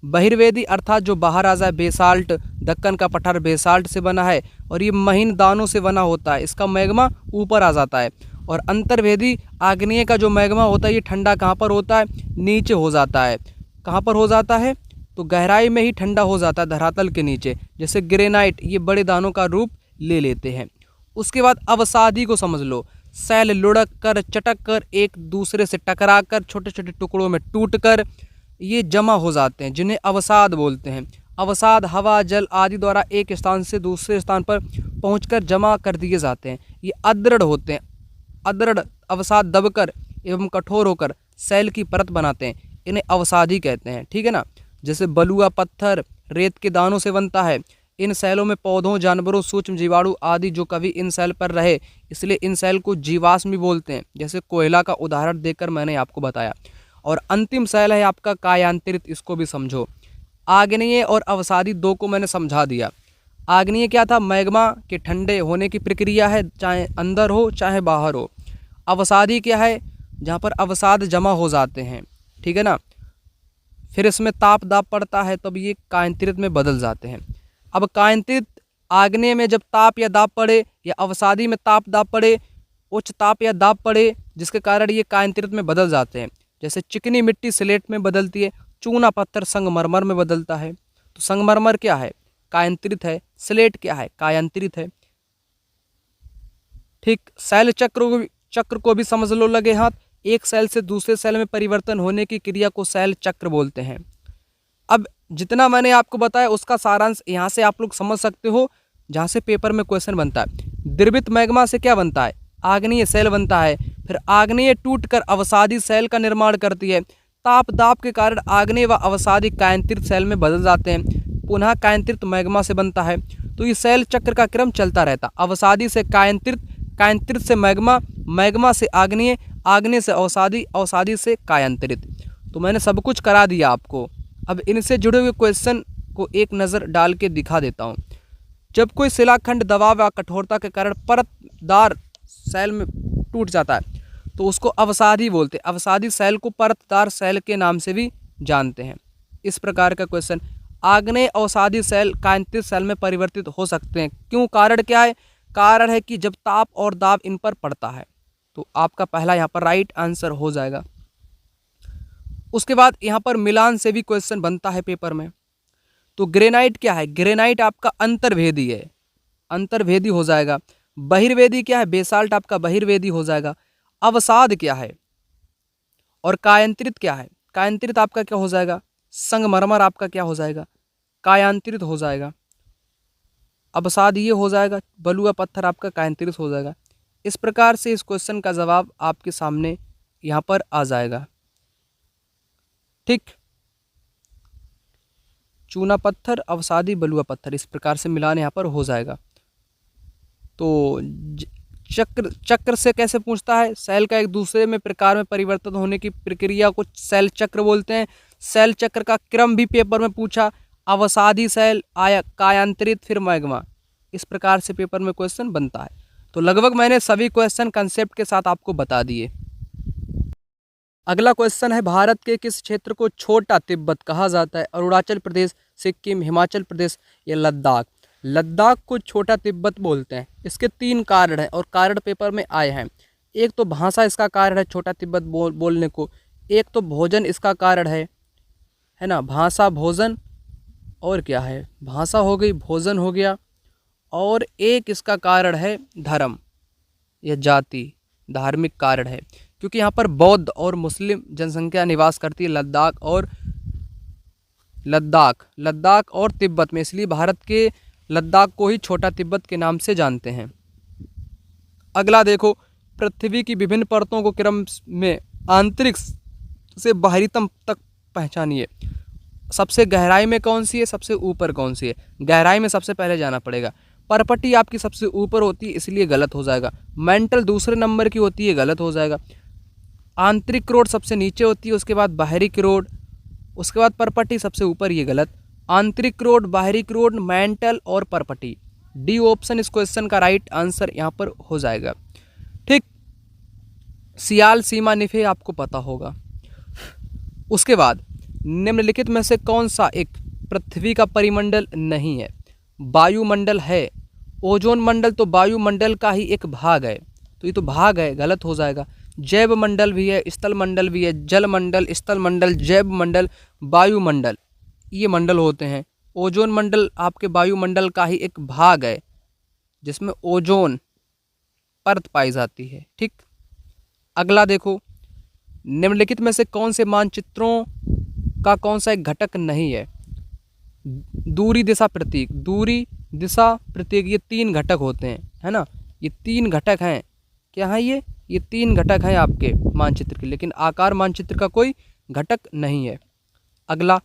[SPEAKER 1] बहिर्वेदी अर्थात जो बाहर आ जाए, बेसाल्ट, दक्कन का पठार बेसाल्ट से बना है और ये महीन दानों से बना होता है, इसका मैग्मा ऊपर आ जाता है। और अंतर्वेदी आग्नेय का जो मैग्मा होता है ये ठंडा कहाँ पर होता है? नीचे हो जाता है। कहाँ पर हो जाता है? तो गहराई में ही ठंडा हो जाता है, धरातल के नीचे। जैसे ग्रेनाइट, ये बड़े दानों का रूप ले लेते हैं। उसके बाद अवसादी को समझ लो। शैल लुढ़क कर, चटक कर, एक दूसरे से टकरा कर, छोटे छोटे टुकड़ों में टूट कर ये जमा हो जाते हैं, जिन्हें अवसाद बोलते हैं। अवसाद हवा, जल आदि द्वारा एक स्थान से दूसरे स्थान पर पहुंचकर जमा कर दिए जाते हैं। ये अदृढ़ होते हैं। अदृढ़ अवसाद दबकर एवं कठोर होकर शैल की परत बनाते हैं, इन्हें अवसादी कहते हैं। ठीक है ना। जैसे बलुआ पत्थर रेत के दानों से बनता है। इन शैलों में पौधों, जानवरों, सूक्ष्म जीवाणु आदि जो कभी इन शैल पर रहे, इसलिए इन शैल को जीवाश्म बोलते हैं। जैसे कोयला का उदाहरण देकर मैंने आपको बताया। और अंतिम शैल है आपका कायांतरित, इसको भी समझो। आग्नेय और अवसादी 2 को मैंने समझा दिया। आग्नेय क्या था? मैग्मा के ठंडे होने की प्रक्रिया है, चाहे अंदर हो चाहे बाहर हो। अवसादी क्या है? जहाँ पर अवसाद जमा हो जाते हैं। ठीक है ना। फिर इसमें ताप दाब पड़ता है, तब ये कायांतरित में बदल जाते हैं। अब कायांतरित आग्नेय में जब ताप या दाब पड़े, या अवसादी में ताप दाब पड़े, उच्च ताप या दाब पड़े, जिसके कारण ये कायांतरित में बदल जाते हैं। जैसे चिकनी मिट्टी स्लेट में बदलती है, चूना पत्थर संगमरमर में बदलता है। तो संगमरमर क्या है? कायांतरित है। स्लेट क्या है? कायांतरित है। ठीक, शैल चक्र को भी समझ लो लगे हाथ। एक सेल से दूसरे सेल में परिवर्तन होने की क्रिया को शैल चक्र बोलते हैं। अब जितना मैंने आपको बताया उसका सारांश यहाँ से आप लोग समझ सकते हो, जहाँ से पेपर में क्वेश्चन बनता है। द्रवित मैग्मा से क्या बनता है? आग्नेय शैल बनता है। फिर आग्नेय टूटकर अवसादी शैल का निर्माण करती है। ताप दाब के कारण आग्नेय व अवसादी कायांतरित शैल में बदल जाते हैं, पुनः कायांतरित मैग्मा से बनता है। तो ये शैल चक्र का क्रम चलता रहता। अवसादी से कायांतरित, कायांतरित से मैग्मा, मैग्मा से आग्नेय, आग्नेय से अवसादी, अवसादी से कायांतरित। तो मैंने सब कुछ करा दिया आपको। अब इनसे जुड़े हुए क्वेश्चन को एक नज़र डाल के दिखा देता हूँ। जब कोई शिलाखंड दबाव या कठोरता के कारण परतदार शैल में टूट जाता है तो उसको अवसादी बोलते हैं। अवसादी शैल को परतदार शैल के नाम से भी जानते हैं। इस प्रकार का क्वेश्चन। आग्नेय अवसादी शैल कायांतरित शैल में परिवर्तित हो सकते हैं, क्यों? कारण क्या है? कारण है कि जब ताप और दाब इन पर पड़ता है। तो आपका पहला यहाँ पर राइट आंसर हो जाएगा। उसके बाद यहाँ पर मिलान से भी क्वेश्चन बनता है पेपर में। तो ग्रेनाइट क्या है? ग्रेनाइट आपका अंतर्वेदी है, अंतर्वेदी हो जाएगा। बहिर्वेदी क्या है? बेसाल्ट आपका बहिर्वेदी हो जाएगा। अवसाद क्या है? और कायांतरित क्या है? कायांतरित आपका क्या हो जाएगा? संगमरमर आपका क्या हो जाएगा? कायांतरित हो जाएगा। अवसाद ये हो जाएगा, बलुआ पत्थर आपका कायांतरित हो जाएगा। इस प्रकार से इस क्वेश्चन का जवाब आपके सामने यहाँ पर आ जाएगा। ठीक, चूना पत्थर, अवसादी, बलुआ पत्थर, इस प्रकार से मिलान यहाँ पर हो जाएगा। तो चक्र से कैसे पूछता है, सेल का एक दूसरे में प्रकार में परिवर्तन होने की प्रक्रिया को सेल चक्र बोलते हैं। सेल चक्र का क्रम भी पेपर में पूछा, अवसादी सेल, कायांतरित, फिर मैग्मा। इस प्रकार से पेपर में क्वेश्चन बनता है। तो लगभग मैंने सभी क्वेश्चन कंसेप्ट के साथ आपको बता दिए। अगला क्वेश्चन है, भारत के किस क्षेत्र को छोटा तिब्बत कहा जाता है? अरुणाचल प्रदेश, सिक्किम, हिमाचल प्रदेश या लद्दाख? लद्दाख को छोटा तिब्बत बोलते हैं। इसके 3 कारण हैं और कारण पेपर में आए हैं। एक तो भाषा इसका कारण है छोटा तिब्बत बोलने को, एक तो भोजन इसका कारण है ना, भाषा भोजन, और क्या है, भाषा हो गई, भोजन हो गया, और एक इसका कारण है धर्म या जाति, धार्मिक कारण है, क्योंकि यहाँ पर बौद्ध और मुस्लिम जनसंख्या निवास करती है लद्दाख और तिब्बत में, इसलिए भारत के लद्दाख को ही छोटा तिब्बत के नाम से जानते हैं। अगला देखो, पृथ्वी की विभिन्न परतों को क्रम में आंतरिक से बाहरीतम तक पहचानिए। सबसे गहराई में कौन सी है, सबसे ऊपर कौन सी है? गहराई में सबसे पहले जाना पड़ेगा। परपटी आपकी सबसे ऊपर होती है, इसलिए गलत हो जाएगा। मेंटल दूसरे नंबर की होती है, गलत हो जाएगा। आंतरिक क्रोड सबसे नीचे होती है, उसके बाद बाहरी क्रोड, उसके बाद परपटी सबसे ऊपर, ये गलत। आंतरिक क्रोड, बाहरी क्रोड, मेंटल और परपटी। डी ऑप्शन इस क्वेश्चन का राइट आंसर यहाँ पर हो जाएगा। ठीक, सियाल, सीमा, निफे आपको पता होगा। उसके बाद निम्नलिखित में से कौन सा एक पृथ्वी का परिमंडल नहीं है? वायुमंडल है। ओजोन मंडल तो वायुमंडल का ही एक भाग है, तो ये तो भाग है, गलत हो जाएगा। जैव मंडल भी है, स्थल मंडल भी है, जल मंडल, स्थल मंडल, जैव मंडल, वायुमंडल, ये मंडल होते हैं। ओजोन मंडल आपके वायुमंडल का ही एक भाग है, जिसमें ओजोन परत पाई जाती है। ठीक, अगला देखो, निम्नलिखित में से कौन से मानचित्रों का कौन सा एक घटक नहीं है? दूरी, दिशा, प्रतीक। दूरी, दिशा, प्रतीक, ये 3 घटक होते हैं, है ना, ये 3 घटक हैं। क्या है ये 3 घटक हैं आपके मानचित्र के, लेकिन आकार मानचित्र का कोई घटक नहीं है। अगला,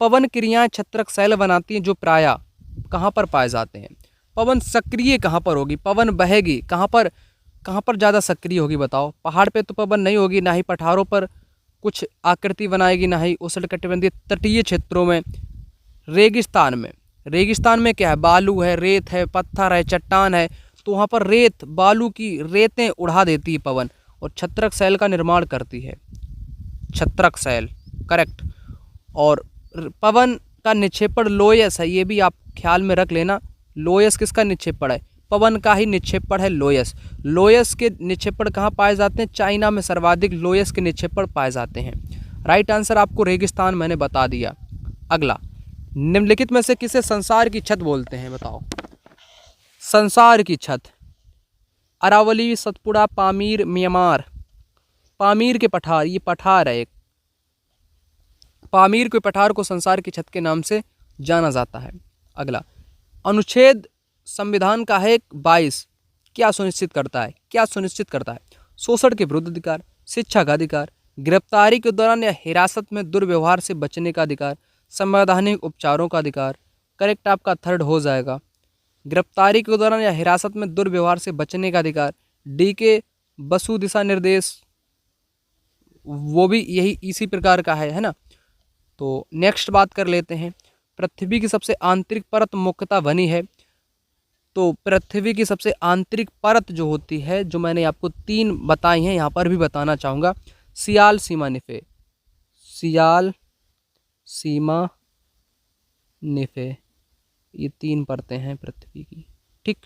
[SPEAKER 1] पवन क्रियाएं छत्रक सेल बनाती हैं जो प्रायः कहाँ पर पाए जाते हैं? पवन सक्रिय कहाँ पर होगी, पवन बहेगी कहाँ पर ज़्यादा सक्रिय होगी बताओ? पहाड़ पे तो पवन नहीं होगी, ना ही पठारों पर कुछ आकृति बनाएगी, ना ही उष्णकटिबंधीय तटीय क्षेत्रों में। रेगिस्तान में क्या है? बालू है, रेत है, पत्थर है, चट्टान है, तो वहाँ पर रेत, बालू की रेतें उड़ा देती है पवन, और छत्रक सेल का निर्माण करती है। छत्रक सेल, करेक्ट। और पवन का निक्षेपण लोयस है, ये भी आप ख्याल में रख लेना। लोयस किसका निक्षेपण है? पवन का ही निक्षेपण है लोयस। लोयस के निक्षेपण कहाँ पाए जाते हैं? चाइना में सर्वाधिक लोयस के निक्षेपण पाए जाते हैं। राइट आंसर आपको रेगिस्तान मैंने बता दिया। अगला, निम्नलिखित में से किसे संसार की छत बोलते हैं बताओ? संसार की छत, अरावली, सतपुड़ा, पामीर, म्यांमार। पामीर के पठार, ये पठार है एक, पामीर के पठार को संसार की छत के नाम से जाना जाता है। अगला, अनुच्छेद संविधान का है 22 क्या सुनिश्चित करता है? शोषण के विरुद्ध अधिकार, शिक्षा का अधिकार, गिरफ्तारी के दौरान या हिरासत में दुर्व्यवहार से बचने का अधिकार, संवैधानिक उपचारों का अधिकार। करेक्ट आपका थर्ड हो जाएगा, गिरफ्तारी के दौरान या हिरासत में दुर्व्यवहार से बचने का अधिकार। डी के बसु दिशा निर्देश, वो भी यही इसी प्रकार का है ना। तो नेक्स्ट बात कर लेते हैं, पृथ्वी की सबसे आंतरिक परत मुख्यतः बनी है। तो पृथ्वी की सबसे आंतरिक परत जो होती है, जो मैंने आपको 3 बताई हैं, यहाँ पर भी बताना चाहूँगा। सियाल, सीमा, निफे। सियाल, सीमा, निफे, ये 3 परतें हैं पृथ्वी की। ठीक,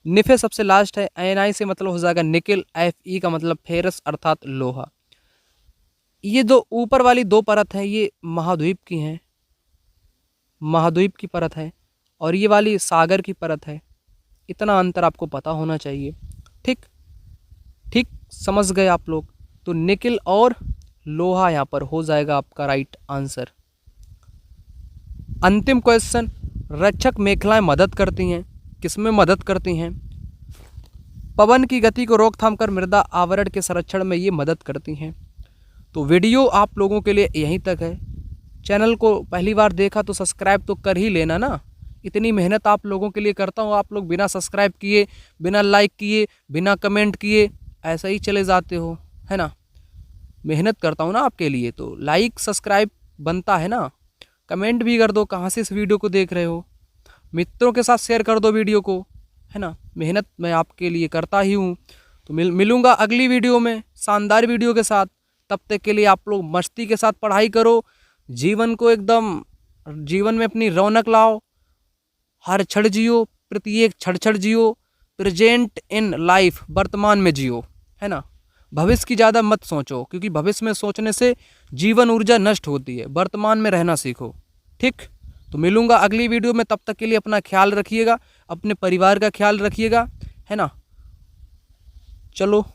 [SPEAKER 1] निफे सबसे लास्ट है। एनआई से मतलब हो जाएगा निकिल, Fe का मतलब फेरस अर्थात लोहा। ये जो ऊपर वाली 2 परत हैं, ये महाद्वीप की हैं, महाद्वीप की परत है, और ये वाली सागर की परत है। इतना अंतर आपको पता होना चाहिए। ठीक, समझ गए आप लोग? तो निकिल और लोहा यहाँ पर हो जाएगा आपका राइट आंसर। अंतिम क्वेश्चन, रक्षक मेखलाएं मदद करती हैं, किसमें मदद करती हैं? पवन की गति को रोकथाम कर मृदा आवरण के संरक्षण में ये मदद करती हैं। तो वीडियो आप लोगों के लिए यहीं तक है। चैनल को पहली बार देखा तो सब्सक्राइब तो कर ही लेना ना, इतनी मेहनत आप लोगों के लिए करता हूँ, आप लोग बिना सब्सक्राइब किए, बिना लाइक किए, बिना कमेंट किए ऐसा ही चले जाते हो, है ना। मेहनत करता हूँ ना आपके लिए, तो लाइक सब्सक्राइब बनता है ना। कमेंट भी कर दो कहाँ से इस वीडियो को देख रहे हो, मित्रों के साथ शेयर कर दो वीडियो को, है ना। मेहनत मैं आपके लिए करता ही हूँ। तो मिलूँगा अगली वीडियो में शानदार वीडियो के साथ। तब तक के लिए आप लोग मस्ती के साथ पढ़ाई करो, जीवन को एकदम, जीवन में अपनी रौनक लाओ, हर क्षण जियो, प्रत्येक क्षण जियो, प्रेजेंट इन लाइफ, वर्तमान में जियो, है ना। भविष्य की ज़्यादा मत सोचो, क्योंकि भविष्य में सोचने से जीवन ऊर्जा नष्ट होती है। वर्तमान में रहना सीखो, ठीक। तो मिलूंगा अगली वीडियो में, तब तक के लिए अपना ख्याल रखिएगा, अपने परिवार का ख्याल रखिएगा, है ना। चलो।